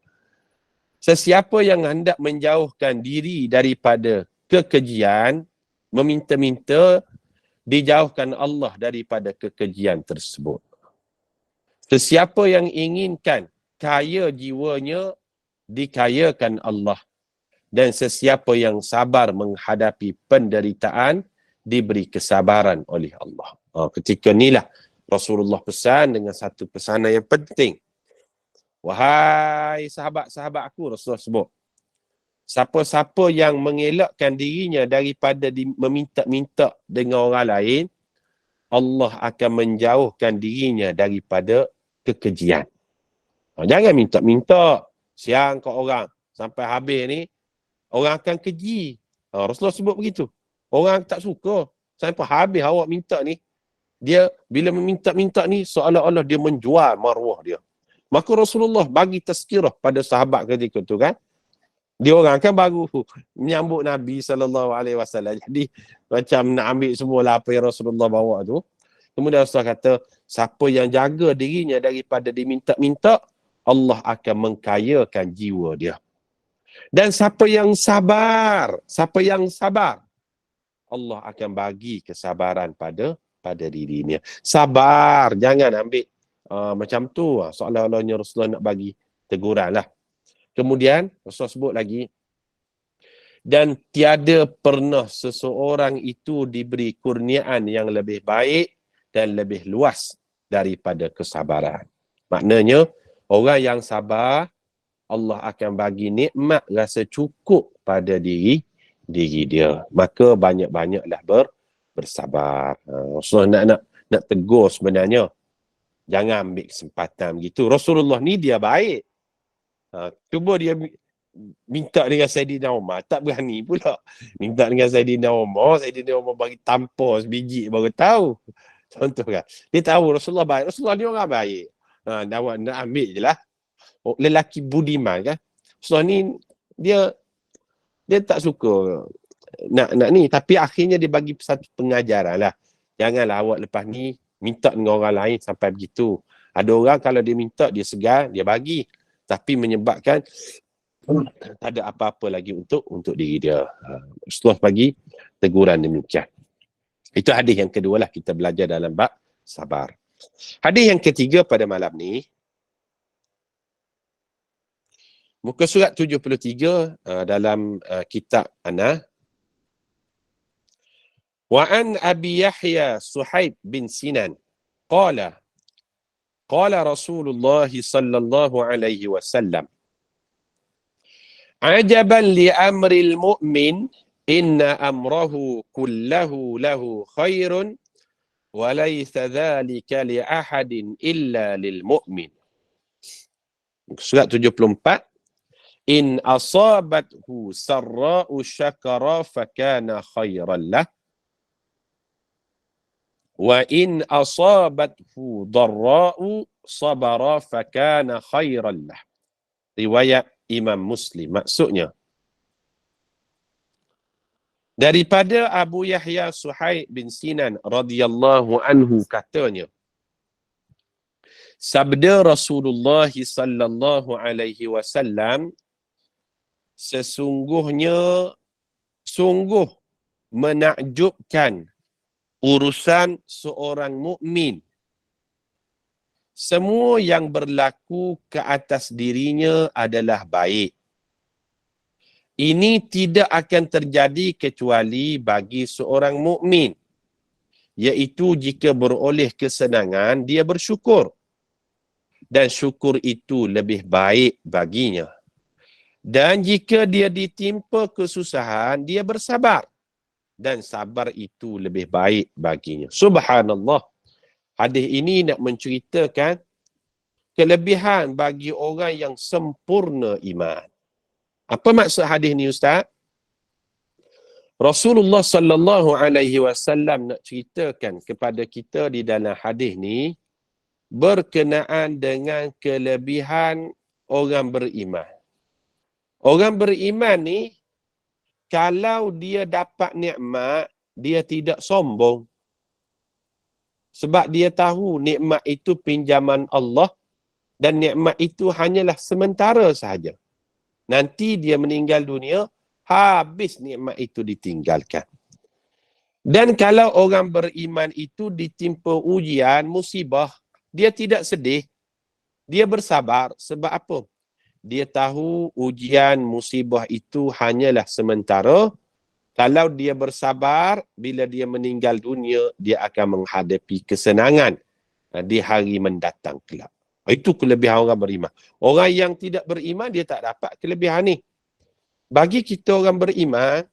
Speaker 2: Sesiapa yang hendak menjauhkan diri daripada kekejian, meminta-minta, dijauhkan Allah daripada kekejian tersebut. Sesiapa yang inginkan kaya jiwanya, dikayakan Allah. Dan sesiapa yang sabar menghadapi penderitaan, diberi kesabaran oleh Allah. Ketika inilah Rasulullah pesan dengan satu pesanan yang penting. Wahai sahabat-sahabat aku, Rasulullah sebut, siapa-siapa yang mengelakkan dirinya daripada meminta-minta dengan orang lain, Allah akan menjauhkan dirinya daripada kekejian. Jangan minta-minta. siang kat orang sampai habis ni, orang akan keji. Rasulullah sebut begitu. Orang tak suka. Sampai habis awak minta ni, dia bila meminta-minta ni seolah-olah dia menjual maruah dia. Maka Rasulullah bagi tazkirah pada sahabat ketika tu kan. Dia orang kan baru menyambut Nabi SAW. Jadi macam nak ambil semua lah apa yang Rasulullah bawa tu. Kemudian Rasulullah kata, siapa yang jaga dirinya daripada diminta-minta, Allah akan mengkayakan jiwa dia. Dan siapa yang sabar, Allah akan bagi kesabaran pada dirinya. Sabar, jangan ambil macam tu. Seolah-olahnya Rasulullah nak bagi teguran lah. Kemudian Rasulullah sebut lagi, dan tiada pernah seseorang itu diberi kurniaan yang lebih baik dan lebih luas daripada kesabaran. Maknanya, orang yang sabar, Allah akan bagi nikmat rasa cukup pada diri dia. Maka banyak-banyaklah bersabar. Rasulullah nak tegur sebenarnya. Jangan ambil kesempatan begitu. Rasulullah ni dia baik. Cuba dia minta dengan Saidina Umar, tak berani pula. Minta dengan Saidina Umar bagi tampar sebiji baru tahu. Contoh kan. Dia tahu Rasulullah baik. Rasulullah ni orang baik. Nak ambil je lah. Lelaki budiman kan. Rasulullah ni dia tak suka nak ni. Tapi akhirnya dia bagi satu pengajaran lah. Janganlah awak lepas ni minta dengan orang lain sampai begitu. Ada orang kalau dia minta, dia segar, dia bagi. Tapi menyebabkan tak ada apa-apa lagi untuk diri dia. Rasulullah bagi teguran demikian. Itu hadis yang kedua lah kita belajar dalam bab sabar. Hadis yang ketiga pada malam ni, muka surat 73 dalam kitab ana. Wa an Abi Yahya Suhaib bin Sinan qala Rasulullah sallallahu alaihi wasallam, ajaban li amril mu'min inna amrahu kullahu lahu khairun wa laysa dhalika li ahadin illa lil mu'min. Surat 74, in asabathu sarra'u syakara fakana khairan lah, wa in asabathu dharra'u sabara fakana khairan lah. Riwayat Imam Muslim. Maksudnya, daripada Abu Yahya Suhaib bin Sinan radhiyallahu anhu katanya, sabda Rasulullah sallallahu alaihi wasallam, sungguh menakjubkan urusan seorang mukmin. Semua yang berlaku ke atas dirinya adalah baik. Ini tidak akan terjadi kecuali bagi seorang mukmin, iaitu jika beroleh kesenangan, dia bersyukur. Dan syukur itu lebih baik baginya. Dan jika dia ditimpa kesusahan, dia bersabar. Dan sabar itu lebih baik baginya. Subhanallah. Hadis ini nak menceritakan kelebihan bagi orang yang sempurna iman. Apa maksud hadis ni Ustaz? Rasulullah sallallahu alaihi wasallam nak ceritakan kepada kita di dalam hadis ni berkenaan dengan kelebihan orang beriman. Orang beriman ni, kalau dia dapat nikmat, dia tidak sombong. Sebab dia tahu nikmat itu pinjaman Allah dan nikmat itu hanyalah sementara sahaja. Nanti dia meninggal dunia, habis nikmat itu ditinggalkan. Dan kalau orang beriman itu ditimpa ujian, musibah, dia tidak sedih, dia bersabar. Sebab apa? Dia tahu ujian, musibah itu hanyalah sementara. Kalau dia bersabar, bila dia meninggal dunia, dia akan menghadapi kesenangan di hari mendatang kelak. Itu kelebihan orang beriman. Orang yang tidak beriman, dia tak dapat kelebihan ni. Bagi kita orang beriman,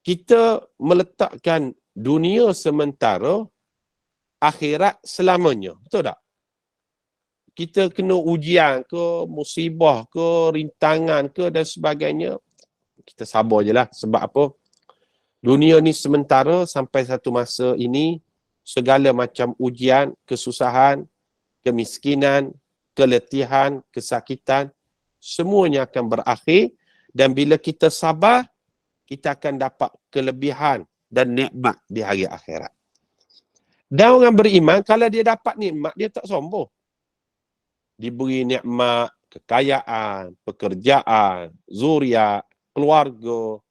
Speaker 2: kita meletakkan dunia sementara, akhirat selamanya. Betul tak? kita kena ujian ke, musibah ke, rintangan ke dan sebagainya, kita sabar je lah. Sebab apa? Dunia ni sementara, sampai satu masa ini, segala macam ujian, kesusahan, kemiskinan, keletihan, kesakitan, semuanya akan berakhir. Dan bila kita sabar, kita akan dapat kelebihan dan nikmat di hari akhirat. Dan orang beriman, kalau dia dapat nikmat, dia tak sombong. Diberi nikmat, kekayaan, pekerjaan, zuriat, keluarga,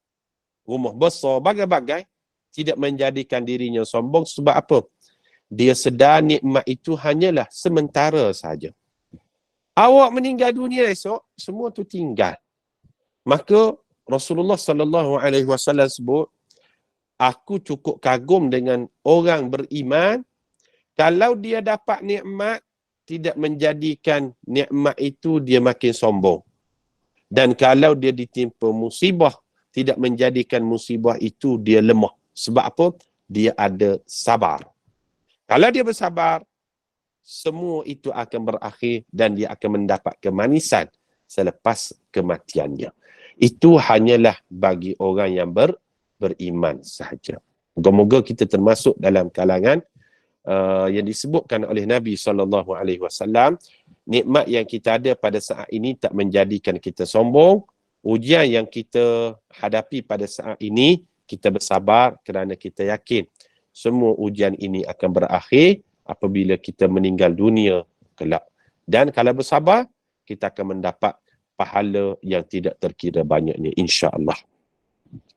Speaker 2: rumah besar, bagai-bagai, tidak menjadikan dirinya sombong. Sebab apa? Dia sedar nikmat itu hanyalah sementara saja. Awak meninggal dunia esok, semua tu tinggal. Maka Rasulullah sallallahu alaihi wasallam sebut, aku cukup kagum dengan orang beriman kalau dia dapat nikmat, tidak menjadikan nikmat itu dia makin sombong. Dan kalau dia ditimpa musibah, tidak menjadikan musibah itu dia lemah. Sebab apa? Dia ada sabar. Kalau dia bersabar, semua itu akan berakhir dan dia akan mendapat kemanisan selepas kematiannya. Itu hanyalah bagi orang yang beriman sahaja. Moga-moga kita termasuk dalam kalangan yang disebutkan oleh Nabi SAW, nikmat yang kita ada pada saat ini tak menjadikan kita sombong. Ujian yang kita hadapi pada saat ini, kita bersabar kerana kita yakin semua ujian ini akan berakhir apabila kita meninggal dunia kelak. Dan kalau bersabar, kita akan mendapat pahala yang tidak terkira banyaknya, insya-Allah.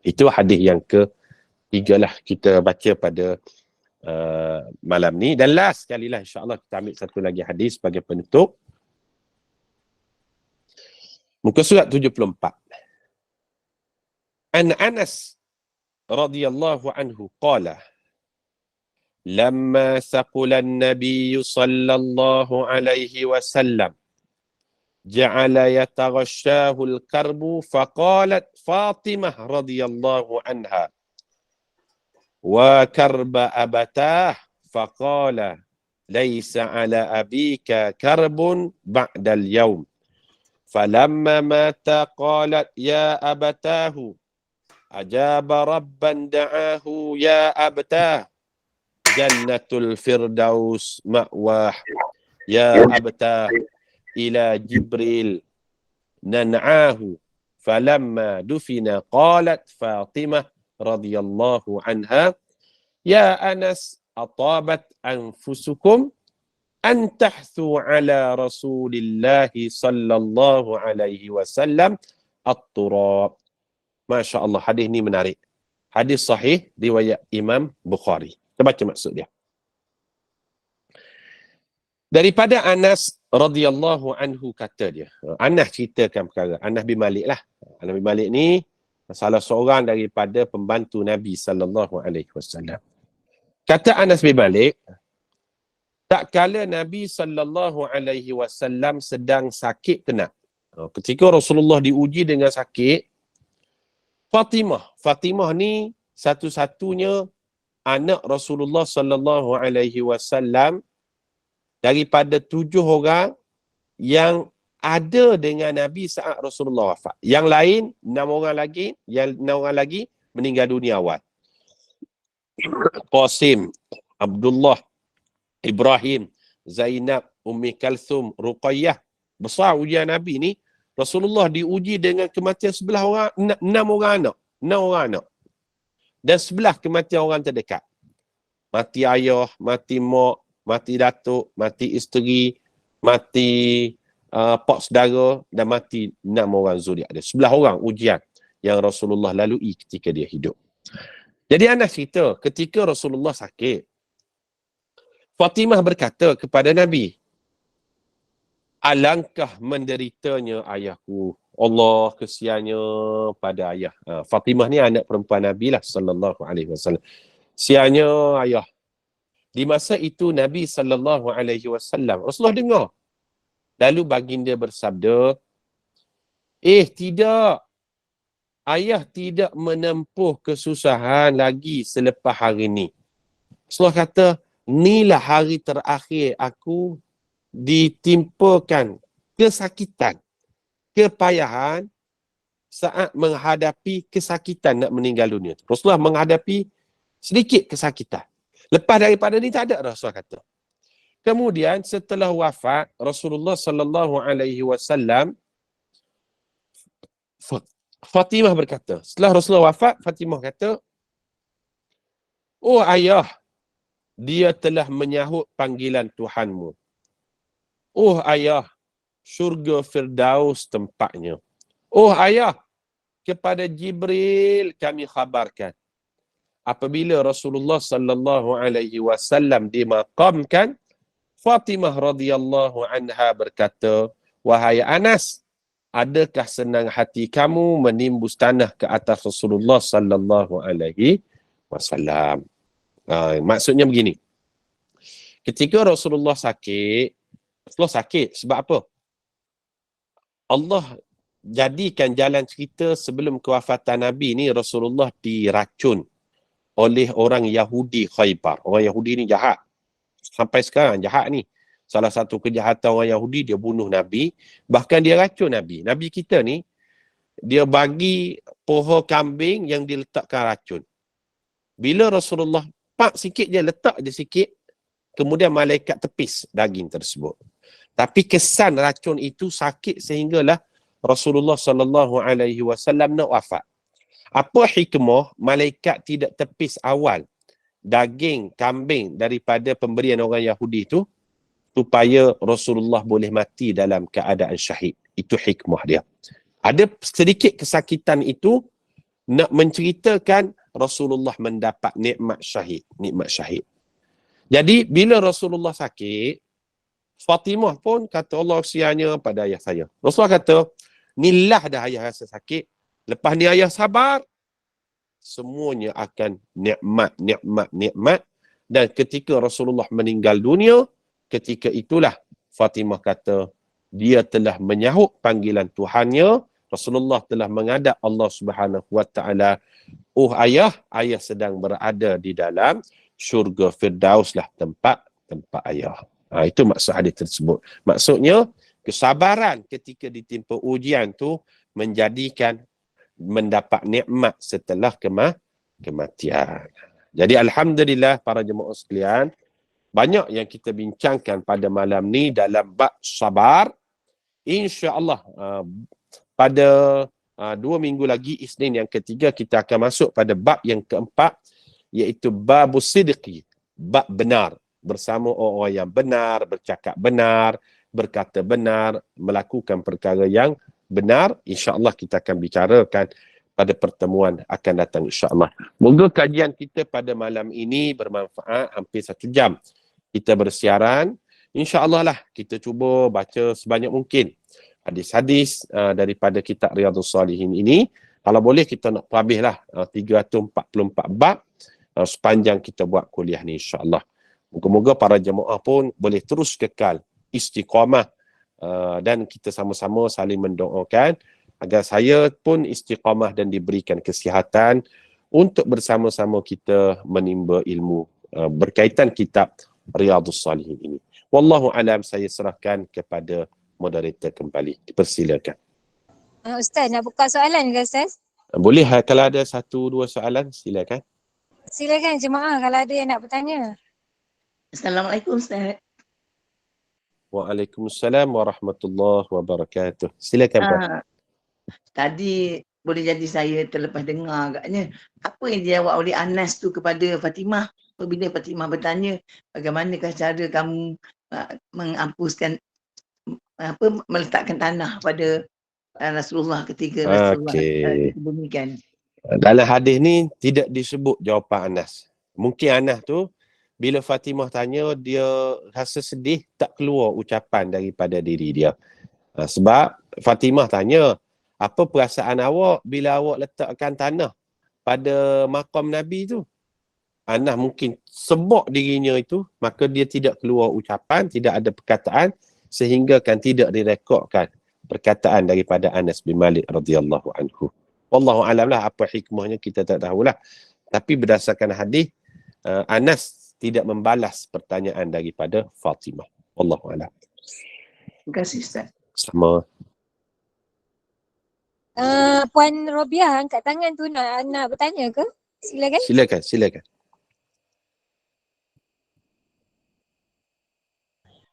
Speaker 2: Itu hadis yang ketiga lah kita baca pada malam ni. Dan last sekali lah, insya-Allah kita ambil satu lagi hadis sebagai penutup. Muka surat 74. An Anas radhiyallahu anhu qala, lamma saqula an-nabiy sallallahu alaihi wasallam ja'ala yataghashahu al-karbu faqalat Fatimah radhiyallahu anha wa karba abatah faqala laysa ala abika karbun ba'da al-yawm falamma mata qalat ya abatahu ajaba rabban da'ahu ya abtah jannatul firdaus ma'wah ya abtah ila Jibril nan'ahu falamma dufina qalat Fatimah radhiyallahu anha ya Anas atabat anfusukum an tahthu ala Rasulillah sallallahu alaihi wasallam at-turab. Masya Allah, hadis ni menarik. Hadis sahih riwayat Imam Bukhari. Kita baca maksud dia. Daripada Anas radhiyallahu anhu kata dia. Anas ceritakan perkara. Anas bin Malik lah. Anas bin Malik ni salah seorang daripada pembantu Nabi sallallahu alaihi wasallam. Kata Anas bin Malik, tak kala Nabi sallallahu alaihi wasallam sedang sakit kena. Ketika Rasulullah diuji dengan sakit, Fatimah ni satu-satunya anak Rasulullah sallallahu alaihi wasallam daripada 7 orang yang ada dengan Nabi saat Rasulullah wafat. Yang lain 6 orang lagi meninggal dunia awal. Qasim, Abdullah, Ibrahim, Zainab, Ummi Kalthum, Ruqayyah. Besar ujian Nabi ni. Rasulullah diuji dengan kematian 6 orang anak. Dan 11 kematian orang terdekat. Mati ayah, mati mak, mati datuk, mati isteri, mati pak saudara dan mati 6 orang zuriat dia. 11 orang ujian yang Rasulullah lalui ketika dia hidup. Jadi Anas cerita, ketika Rasulullah sakit, Fatimah berkata kepada Nabi, alangkah menderitanya ayahku. Allah, kesiannya pada ayah. Fatimah ni anak perempuan Nabi lah sallallahu alaihi wasallam. Siannya ayah. Di masa itu Nabi sallallahu alaihi wasallam, Rasulullah dengar. Lalu baginda bersabda, tidak. Ayah tidak menempuh kesusahan lagi selepas hari ni. Rasulullah kata, inilah hari terakhir aku ditimpakan kesakitan, kepayahan saat menghadapi kesakitan nak meninggal dunia. Rasulullah menghadapi sedikit kesakitan. Lepas daripada ni tak ada, Rasulullah kata. Kemudian setelah wafat Rasulullah sallallahu alaihi wasallam, Fatimah berkata, setelah Rasulullah wafat, Fatimah kata, "Oh ayah, dia telah menyahut panggilan Tuhanmu. Oh ayah, syurga Firdaus tempatnya. Oh ayah, kepada Jibril kami khabarkan." Apabila Rasulullah sallallahu alaihi wasallam dimaqamkan, Fatimah radhiyallahu anha berkata, "Wahai Anas, adakah senang hati kamu menimbus tanah ke atas Rasulullah sallallahu alaihi wasallam?" Maksudnya begini. Ketika Rasulullah sakit sebab apa? Allah jadikan jalan cerita sebelum kewafatan Nabi ni, Rasulullah diracun oleh orang Yahudi Khaybar. Orang Yahudi ni jahat. Sampai sekarang jahat ni. Salah satu kejahatan orang Yahudi, dia bunuh Nabi. Bahkan dia racun Nabi. Nabi kita ni, dia bagi pohon kambing yang diletakkan racun. Bila Rasulullah pak sikit je, letak je sikit, kemudian malaikat tepis daging tersebut. Tapi kesan racun itu sakit sehinggalah Rasulullah sallallahu alaihi wasallam nak wafat. Apa hikmah malaikat tidak tepis awal daging kambing daripada pemberian orang Yahudi itu, supaya Rasulullah boleh mati dalam keadaan syahid. Itu hikmah dia. Ada sedikit kesakitan itu nak menceritakan Rasulullah mendapat nikmat syahid. Nikmat syahid. Jadi bila Rasulullah sakit, Fatimah pun kata, Allah kesiannya pada ayah saya. Rasulullah kata, "Nilah dah ayah rasa sakit. Lepas ni ayah sabar, semuanya akan nikmat. Dan ketika Rasulullah meninggal dunia, ketika itulah Fatimah kata, dia telah menyahut panggilan Tuhannya. Rasulullah telah menghadap Allah Subhanahu wa taala. Oh ayah sedang berada di dalam syurga Firdaus lah tempat ayah." Itu maksud hadis tersebut. Maksudnya, kesabaran ketika ditimpa ujian tu menjadikan mendapat nikmat setelah kematian. Jadi alhamdulillah para jemaah sekalian, banyak yang kita bincangkan pada malam ni dalam bab sabar. InsyaAllah pada 2 minggu lagi, Isnin yang ketiga, kita akan masuk pada bab yang keempat, iaitu babus sidqi, bab benar. Bersama orang yang benar, bercakap benar, berkata benar, melakukan perkara yang benar. InsyaAllah kita akan bicarakan pada pertemuan akan datang, insyaAllah. Moga kajian kita pada malam ini bermanfaat. Hampir 1 jam kita bersiaran. InsyaAllah lah kita cuba baca sebanyak mungkin hadis-hadis daripada kitab Riyadhus Salihin ini. Kalau boleh kita nak habislah 344 bab sepanjang kita buat kuliah ni, insyaAllah. Moga-moga para jemaah pun boleh terus kekal istiqamah, dan kita sama-sama saling mendoakan agar saya pun istiqamah dan diberikan kesihatan untuk bersama-sama kita menimba ilmu berkaitan kitab Riyadhus Salihin ini. Wallahu alam, saya serahkan kepada moderator kembali. Dipersilakan.
Speaker 1: Ustaz, nak buka soalan ke Ustaz?
Speaker 2: Boleh, kalau ada 1-2 soalan, silakan.
Speaker 1: Silakan jemaah kalau ada yang nak bertanya.
Speaker 3: Assalamualaikum Ustaz.
Speaker 2: Waalaikumsalam warahmatullahi wabarakatuh. Silakan Pak.
Speaker 3: Tadi boleh jadi saya terlepas dengar agaknya. Apa yang dijawab oleh Anas tu kepada Fatimah? Apabila Fatimah bertanya, bagaimanakah cara kamu menghapuskan, meletakkan tanah pada Rasulullah ketika Rasulullah dibunyikan?
Speaker 2: Dalam hadis ni tidak disebut jawapan Anas. Mungkin Anas tu bila Fatimah tanya, dia rasa sedih, tak keluar ucapan daripada diri dia. Sebab Fatimah tanya, apa perasaan awak bila awak letakkan tanah pada makam Nabi tu? Anas mungkin sebab dirinya itu, maka dia tidak keluar ucapan, tidak ada perkataan, sehingga kan tidak direkodkan perkataan daripada Anas bin Malik radhiyallahu anhu. Wallahu alam lah, apa hikmahnya kita tak tahulah. Tapi berdasarkan hadis, Anas tidak membalas pertanyaan daripada Fatimah. Wallahu alam.
Speaker 3: Terima kasih Ustaz.
Speaker 2: Sama.
Speaker 1: Puan Robiah angkat tangan tu nak bertanya ke? Silakan.
Speaker 2: Silakan.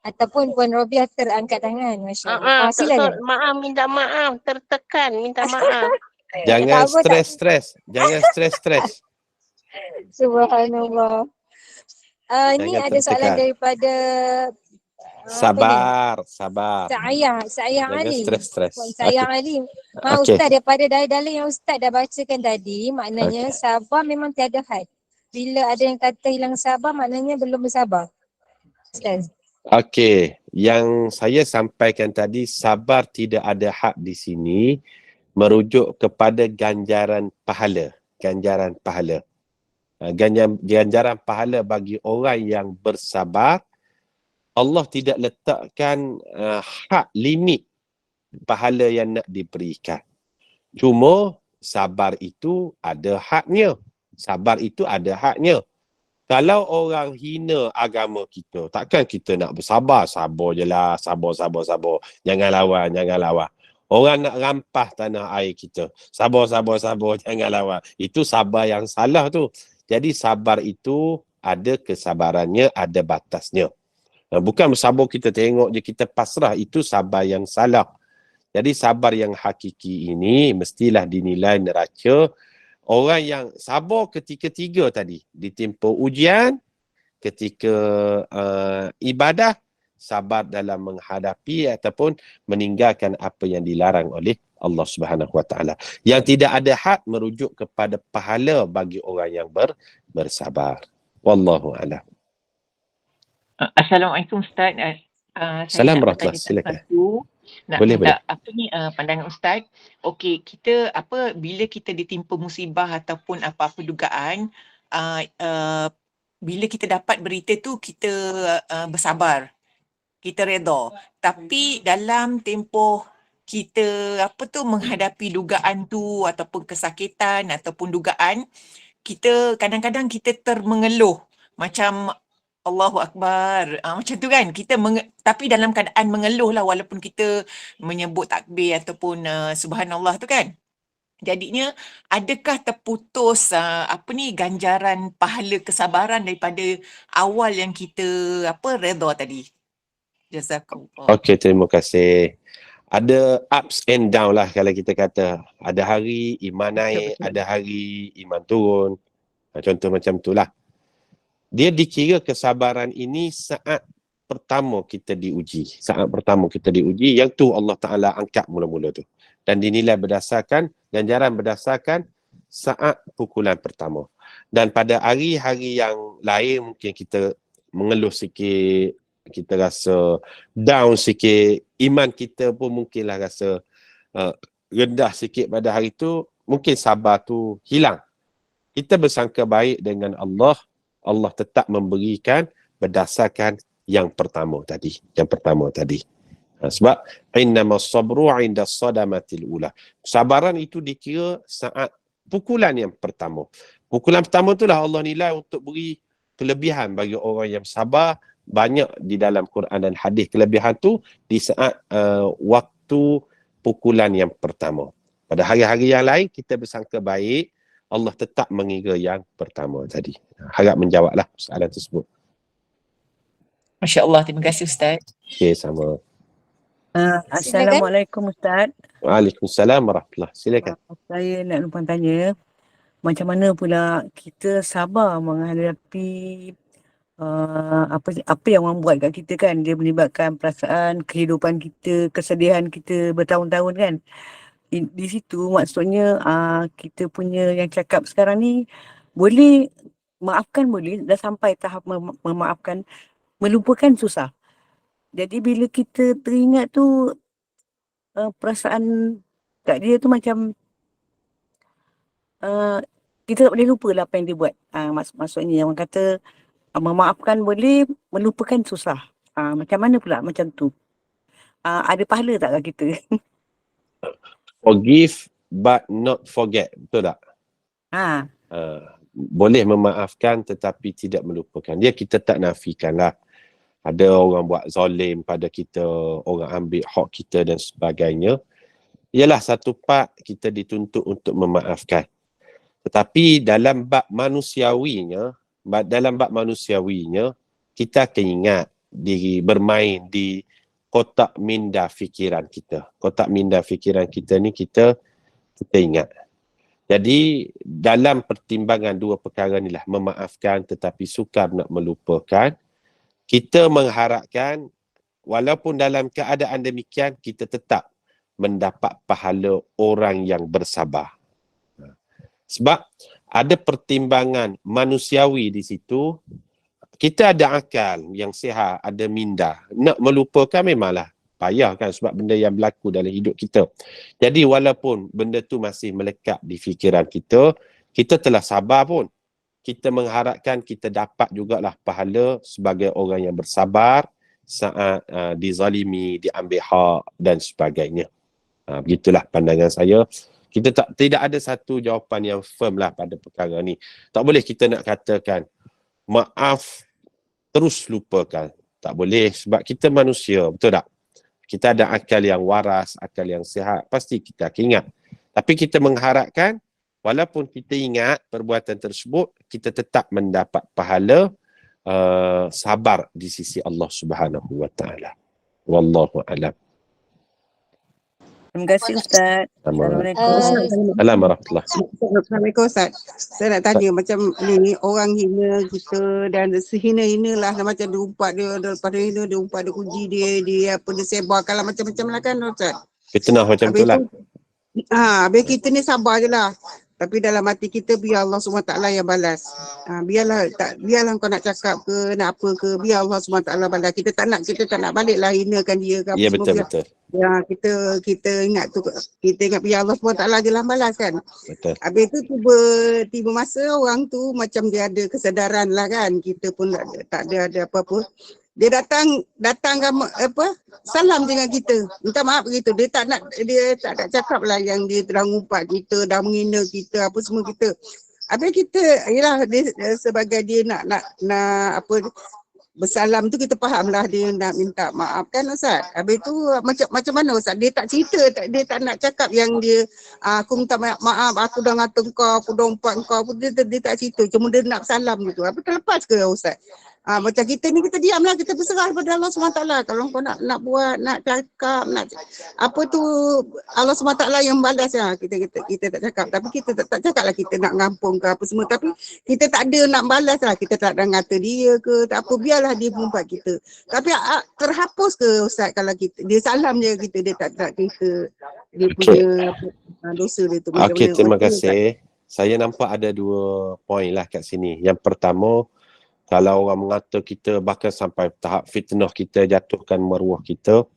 Speaker 1: Ataupun Puan Robiah terangkat tangan. Masya Allah. Silakan.
Speaker 4: Maaf, minta maaf. Tertekan, minta maaf.
Speaker 2: Jangan
Speaker 1: Tak apa, tak.
Speaker 2: stres.
Speaker 1: Subhanallah. Ini
Speaker 2: Jangan
Speaker 1: ada soalan
Speaker 2: tertekan.
Speaker 1: daripada
Speaker 2: Sabar.
Speaker 1: Saya
Speaker 2: Jangan
Speaker 1: Alim.
Speaker 2: stres.
Speaker 1: Puan saya Alim.
Speaker 2: Okey.
Speaker 1: Ustaz, daripada dalil yang Ustaz dah bacakan tadi, maknanya sabar memang tiada had. Bila ada yang kata hilang sabar, maknanya belum bersabar. Ustaz.
Speaker 2: Okey, yang saya sampaikan tadi, sabar tidak ada had di sini, merujuk kepada ganjaran pahala. Ganjaran pahala bagi orang yang bersabar, Allah tidak letakkan had limit pahala yang nak diberikan. Cuma sabar itu ada hadnya. Kalau orang hina agama kita, takkan kita nak bersabar. Sabar je lah, sabar. Jangan lawan. Orang nak rampas tanah air kita. Sabar, jangan lawan. Itu sabar yang salah tu. Jadi sabar itu ada kesabarannya, ada batasnya. Bukan sabar kita tengok je kita pasrah, itu sabar yang salah. Jadi sabar yang hakiki ini mestilah dinilai neraca orang yang sabar ketika tiga tadi, ditimpa ujian, ketika ibadah, sabar dalam menghadapi ataupun meninggalkan apa yang dilarang oleh Allah Subhanahu Wa Taala. Yang tidak ada had merujuk kepada pahala bagi orang yang bersabar. Wallahu a'lam.
Speaker 4: Assalamualaikum Ustaz.
Speaker 2: Salam warahmatullahi, silakan. Boleh.
Speaker 4: Pandangan Ustaz. Okey, kita bila kita ditimpa musibah ataupun apa-apa dugaan, bila kita dapat berita tu kita bersabar. Kita redha. Tapi dalam tempoh kita menghadapi dugaan tu ataupun kesakitan ataupun dugaan, kita kadang-kadang kita termengeluh macam Allahu Akbar. Macam tu kan. Tapi dalam keadaan mengeluh lah walaupun kita menyebut takbir ataupun subhanallah tu kan. Jadinya adakah terputus ganjaran pahala kesabaran daripada awal yang kita redha tadi. Jazakallah.
Speaker 2: Okey, terima kasih. Ada ups and down lah kalau kita kata. Ada hari iman naik, ada hari iman turun. Contoh macam itulah. Dia dikira kesabaran ini saat pertama kita diuji. Yang tu Allah Ta'ala angkat mula-mula tu. Dan dinilai ganjaran berdasarkan saat pukulan pertama. Dan pada hari-hari yang lain mungkin kita mengeluh sikit, kita rasa down sikit, iman kita pun mungkinlah rasa rendah sikit pada hari tu, mungkin sabar tu hilang. Kita bersangka baik dengan Allah tetap memberikan berdasarkan yang pertama tadi. Sebab innamas sabru 'inda sadamatil ula. Sabaran itu dikira saat pukulan yang pertama. Pukulan pertama itulah Allah nilai untuk beri kelebihan bagi orang yang sabar. Banyak di dalam Quran dan hadis kelebihan tu di saat waktu pukulan yang pertama. Pada hari-hari yang lain kita bersangka baik, Allah tetap mengira yang pertama tadi. Harap menjawablah soalan tersebut.
Speaker 4: Masya Allah, terima kasih Ustaz.
Speaker 2: Okey, sama.
Speaker 5: Assalamualaikum Ustaz.
Speaker 2: Waalaikumsalam warahmatullahi. Silakan.
Speaker 5: Saya nak numpang tanya, macam mana pula kita sabar menghadapi apa yang orang buat kat kita kan. Dia melibatkan perasaan, kehidupan kita, kesedihan kita bertahun-tahun kan. Di situ maksudnya kita punya yang cakap sekarang ni boleh maafkan, boleh dah sampai tahap memaafkan, melupakan susah. Jadi bila kita teringat tu perasaan kat dia tu macam kita tak boleh lupa lah apa yang dia buat. Maksudnya orang kata memaafkan boleh, melupakan susah. Macam mana pula macam tu? Ada pahala tak kat kita?
Speaker 2: Forgive but not forget. Betul tak? Boleh memaafkan tetapi tidak melupakan. Dia kita tak nafikan lah. ada orang buat zalim pada kita, orang ambil hak kita dan sebagainya, ialah satu part kita dituntut untuk memaafkan. Tetapi dalam bab manusiawinya, kita akan ingat bermain di kotak minda fikiran kita. Kotak minda fikiran kita ni kita ingat. Jadi dalam pertimbangan dua perkara ni lah, memaafkan tetapi sukar nak melupakan, kita mengharapkan walaupun dalam keadaan demikian kita tetap mendapat pahala orang yang bersabar. Sebab ada pertimbangan manusiawi di situ. Kita ada akal yang sihat, ada minda. Nak melupakan memanglah payah kan, sebab benda yang berlaku dalam hidup kita. Jadi walaupun benda tu masih melekat di fikiran kita, kita telah sabar pun, kita mengharapkan kita dapat jugalah pahala sebagai orang yang bersabar saat dizalimi, diambil hak dan sebagainya. Begitulah pandangan saya. Kita tidak ada satu jawapan yang firm lah pada perkara ni. Tak boleh kita nak katakan maaf terus lupakan. Tak boleh, sebab kita manusia, betul tak? Kita ada akal yang waras, akal yang sihat, pasti kita akan ingat. Tapi kita mengharapkan walaupun kita ingat perbuatan tersebut, kita tetap mendapat pahala sabar di sisi Allah Subhanahu Wa Taala. Wallahu a'lam.
Speaker 5: Terima kasih Ustaz. Assalamualaikum.
Speaker 2: Assalamualaikum.
Speaker 6: Assalamualaikum Ustaz. Saya nak tanya macam ni orang hina kita dan sehina-hinalah macam dia umpat dia, daripada hina dia umpat dia, uji dia apa dia sebarkanlah macam-macam lah kan Ustaz.
Speaker 2: Fitnah macam tu lah.
Speaker 6: Habis kita ni sabar je lah. Tapi dalam hati kita biar Allah SWT yang balas. Biarlah kau nak cakap ke, nak apa ke, biar Allah SWT balas. Kita tak nak balik lah hinakan dia ke apa.
Speaker 2: Ya,
Speaker 6: semua.
Speaker 2: betul.
Speaker 6: Ya, kita ingat tu, kita ingat biar Allah SWT je lah balas kan.
Speaker 2: Betul.
Speaker 6: Habis tu tiba masa orang tu macam dia ada kesedaran lah kan. Kita pun tak ada apa-apa. Dia datang salam dengan kita, minta maaf begitu. Dia tak nak cakap lah yang dia telah ngumpat kita, dah menghina kita, apa semua kita. Habis kita, yelah dia sebagai dia nak apa bersalam tu, kita faham lah dia nak minta maaf kan Ustaz. Habis tu macam mana Ustaz, dia tak cerita, dia tak nak cakap yang dia aku minta maaf, aku dah ngata kau, aku dah umpat kau, dia tak cerita, cuma dia nak salam gitu. Apa terlepas ke Ustaz? Macam kita ni kita diamlah, kita berserah kepada Allah SWT. Kalau kau nak buat, nak cakap, nak apa tu, Allah SWT yang balas lah. Kita tak cakap, tapi kita tak cakap lah kita nak ngampung ke apa semua, tapi kita tak ada nak balas lah, kita tak ada ngata dia ke, tak apa, biarlah dia mengumpat kita. Tapi terhapus ke Ustaz kalau kita, dia salam je kita, dia tak cerita dia punya dosa dia tu.
Speaker 2: Okey, terima kasih. Saya nampak ada 2 poin lah kat sini. Yang pertama, kalau orang mengata kita bahkan sampai tahap fitnah kita, jatuhkan maruah kita,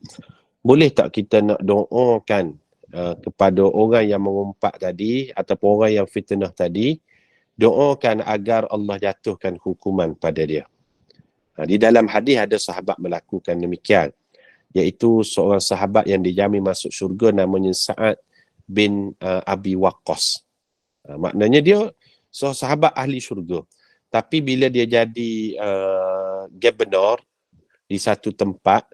Speaker 2: boleh tak kita nak doakan kepada orang yang mengumpat tadi ataupun orang yang fitnah tadi, doakan agar Allah jatuhkan hukuman pada dia. Di dalam hadis ada sahabat melakukan demikian, iaitu seorang sahabat yang dijamin masuk syurga, namanya Sa'ad bin Abi Waqqas. Maknanya dia seorang sahabat ahli syurga. Tapi bila dia jadi gubernur di satu tempat,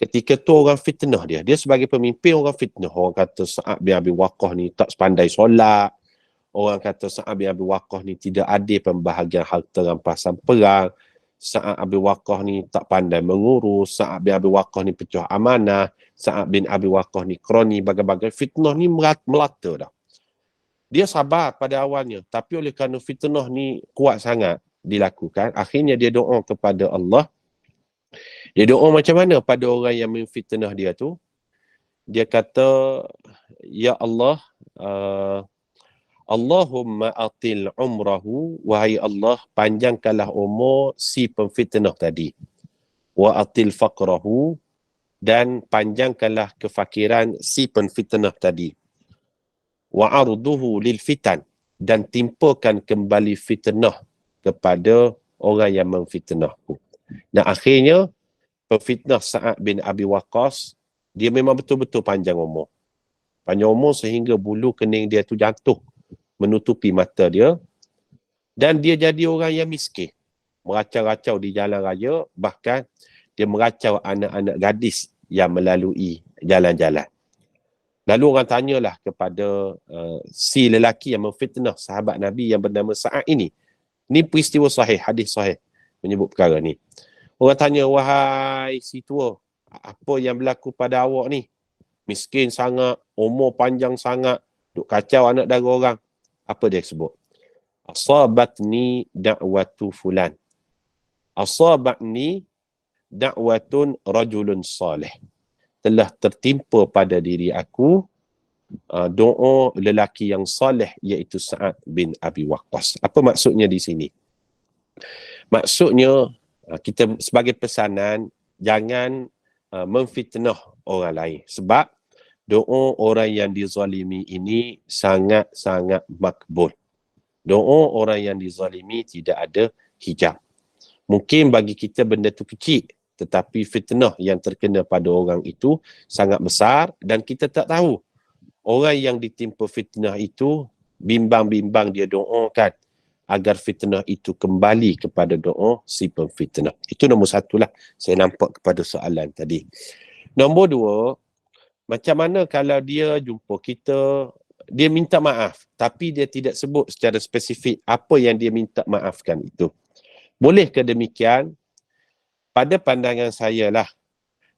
Speaker 2: ketika tu orang fitnah dia sebagai pemimpin orang fitnah. Orang kata Sa'ad bin Abi Waqqas ni tak sepandai solat. Orang kata Sa'ad bin Abi Waqqas ni tidak adil pembahagian harta rampasan perang. Sa'ad Abi Waqqas ni tak pandai mengurus. Sa'ad bin Abi Waqqas ni pecah amanah. Sa'ad bin Abi Waqqas ni kroni, bagai-bagai fitnah ni melata dah. Dia sabar pada awalnya, tapi oleh kerana fitnah ni kuat sangat dilakukan, akhirnya dia doa kepada Allah. Dia doa macam mana pada orang yang memfitnah dia tu? Dia kata, ya Allah, Allahumma atil umrahu, wahai Allah, panjangkanlah umur si pemfitnah tadi. Wa atil faqrahu, dan panjangkanlah kefakiran si pemfitnah tadi. Wa arduhu lil fitan, dan timpakan kembali fitnah kepada orang yang memfitnahku. Dan akhirnya pemfitnah Sa'ad bin Abi Waqqas, dia memang betul-betul panjang umur. Panjang umur sehingga bulu kening dia tu jatuh menutupi mata dia, dan dia jadi orang yang miskin. meracau-racau di jalan raya, bahkan dia meracau anak-anak gadis yang melalui jalan-jalan. Lalu orang tanyalah kepada si lelaki yang memfitnah sahabat Nabi yang bernama Sa'ad ini. Ini peristiwa sahih, hadis sahih menyebut perkara ni. Orang tanya, wahai si tua, apa yang berlaku pada awak ni? Miskin sangat, umur panjang sangat, duk kacau anak dara orang. Apa dia sebut? Asabatni da'watu fulan. Asabatni da'watun rajulun salih. Telah tertimpa pada diri aku doa lelaki yang salih, iaitu Sa'ad bin Abi Waqqas. Apa maksudnya di sini? Maksudnya kita sebagai pesanan jangan memfitnah orang lain, sebab doa orang yang dizalimi ini sangat-sangat makbul. Doa orang yang dizalimi tidak ada hijab. Mungkin bagi kita benda tu kecil, tetapi fitnah yang terkena pada orang itu sangat besar dan kita tak tahu. Orang yang ditimpa fitnah itu, bimbang-bimbang dia doakan agar fitnah itu kembali kepada doa si pemfitnah. Itu nombor satu lah. Saya nampak kepada soalan tadi. Nombor dua, macam mana kalau dia jumpa kita, dia minta maaf, tapi dia tidak sebut secara spesifik apa yang dia minta maafkan itu. Boleh ke demikian? Pada pandangan saya lah,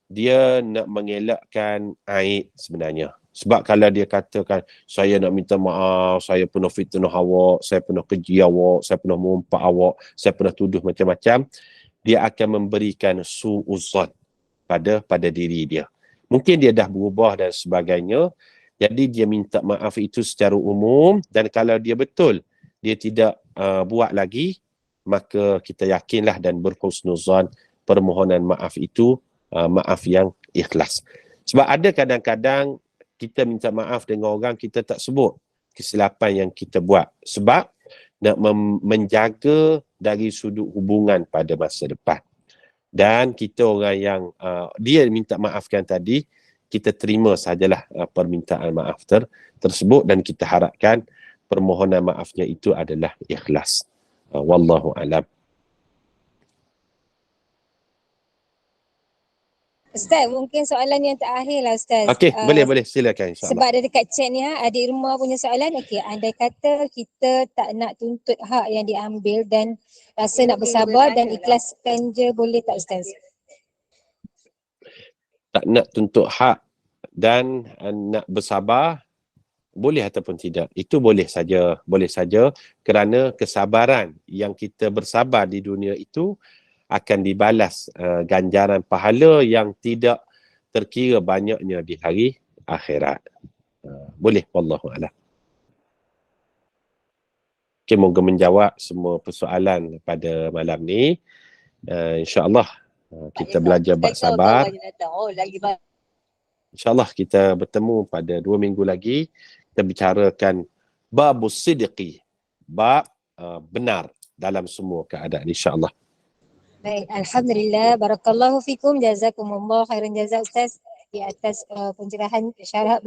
Speaker 2: dia nak mengelakkan aib sebenarnya. Sebab kalau dia katakan, saya nak minta maaf, saya pernah fitnah awak, saya pernah keji awak, saya pernah mengumpat awak, saya pernah tuduh macam-macam, dia akan memberikan su'uzan pada diri dia. Mungkin dia dah berubah dan sebagainya, jadi dia minta maaf itu secara umum, dan kalau dia betul, dia tidak buat lagi, maka kita yakinlah dan berhusnuzan permohonan maaf itu maaf yang ikhlas. Sebab ada kadang-kadang kita minta maaf dengan orang, kita tak sebut kesilapan yang kita buat. Sebab nak menjaga dari sudut hubungan pada masa depan. Dan kita orang yang dia minta maafkan tadi, kita terima sajalah permintaan maaf tersebut dan kita harapkan permohonan maafnya itu adalah ikhlas. Wallahu a'lam.
Speaker 1: Ustaz, mungkin soalan yang terakhir lah Ustaz.
Speaker 2: Okey, boleh silakan insya-Allah.
Speaker 1: Sebab ada dekat chat ni adik rumah punya soalan. Okey, andai kata kita tak nak tuntut hak yang diambil dan rasa nak bersabar dan ikhlaskan je, boleh tak Ustaz?
Speaker 2: Tak nak tuntut hak dan nak bersabar, boleh ataupun tidak. Itu boleh saja kerana kesabaran yang kita bersabar di dunia itu akan dibalas ganjaran pahala yang tidak terkira banyaknya di hari akhirat. Boleh, wallahu a'lam. Okay, moga menjawab semua persoalan pada malam ni. InsyaAllah kita belajar bab sabar. InsyaAllah kita bertemu pada 2 minggu lagi. Kita bicarakan babus sidqi, bab benar dalam semua keadaan, insyaAllah.
Speaker 1: Baik, alhamdulillah, barakallahu fikum, jazakumullah khairan jazak Ustaz di atas pencerahan syarah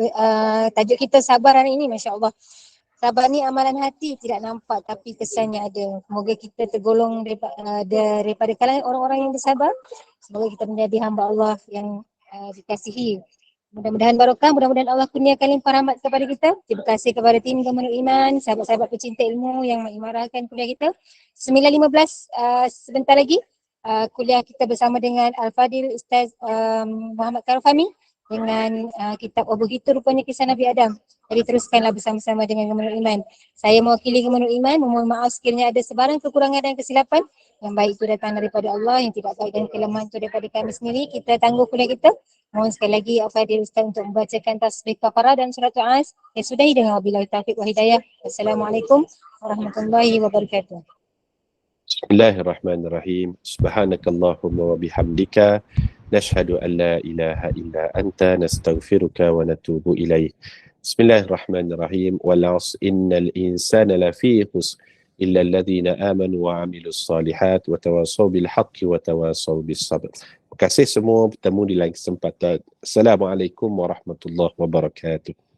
Speaker 1: tajuk kita sabar hari ini, masya-Allah. Sabar ni amalan hati, tidak nampak tapi kesannya ada. Semoga kita tergolong daripada kalangan orang-orang yang bersabar. Semoga kita menjadi hamba Allah yang dikasihi. Mudah-mudahan barokah, mudah-mudahan Allah kurniakan limpah rahmat kepada kita. Terima kasih kepada tim Gamanul Iman, sahabat-sahabat pecinta ilmu yang mengimarahkan kuliah kita. 9.15 sebentar lagi kuliah kita bersama dengan Al-Fadil Ustaz Muhammad Karufami dengan kitab Oh Begitu Rupanya Kisah Nabi Adam. Jadi teruskanlah bersama-sama dengan Gamanul Iman. Saya mewakili Gamanul Iman, memohon maaf sekiranya ada sebarang kekurangan dan kesilapan. Yang baik itu datang daripada Allah, yang tidak baik dan kelemahan itu daripada kami sendiri. Kita tangguh kuliah kita. Mohon sekali lagi Al-Fadil Ustaz untuk membacakan tasbih kafarah dan surat As. Saya sudahi dengan wabillahi taufiq wa hidayah. Assalamualaikum warahmatullahi wabarakatuh.
Speaker 2: Bismillahirrahmanirrahim. Subhanakallahumma wa bihamdika nashhadu an la ilaha illa anta nastaghfiruka wa natubu ilaik. Bismillahirrahmanirrahim. Wal 'asr innal insana lafi khusr illa alladhina amanu wa 'amilus solihat wa tawassaw bil haqqi wa tawassaw bis sabr. Terima kasih semua, bertemu di lain kesempatan. Assalamualaikum warahmatullahi wabarakatuh.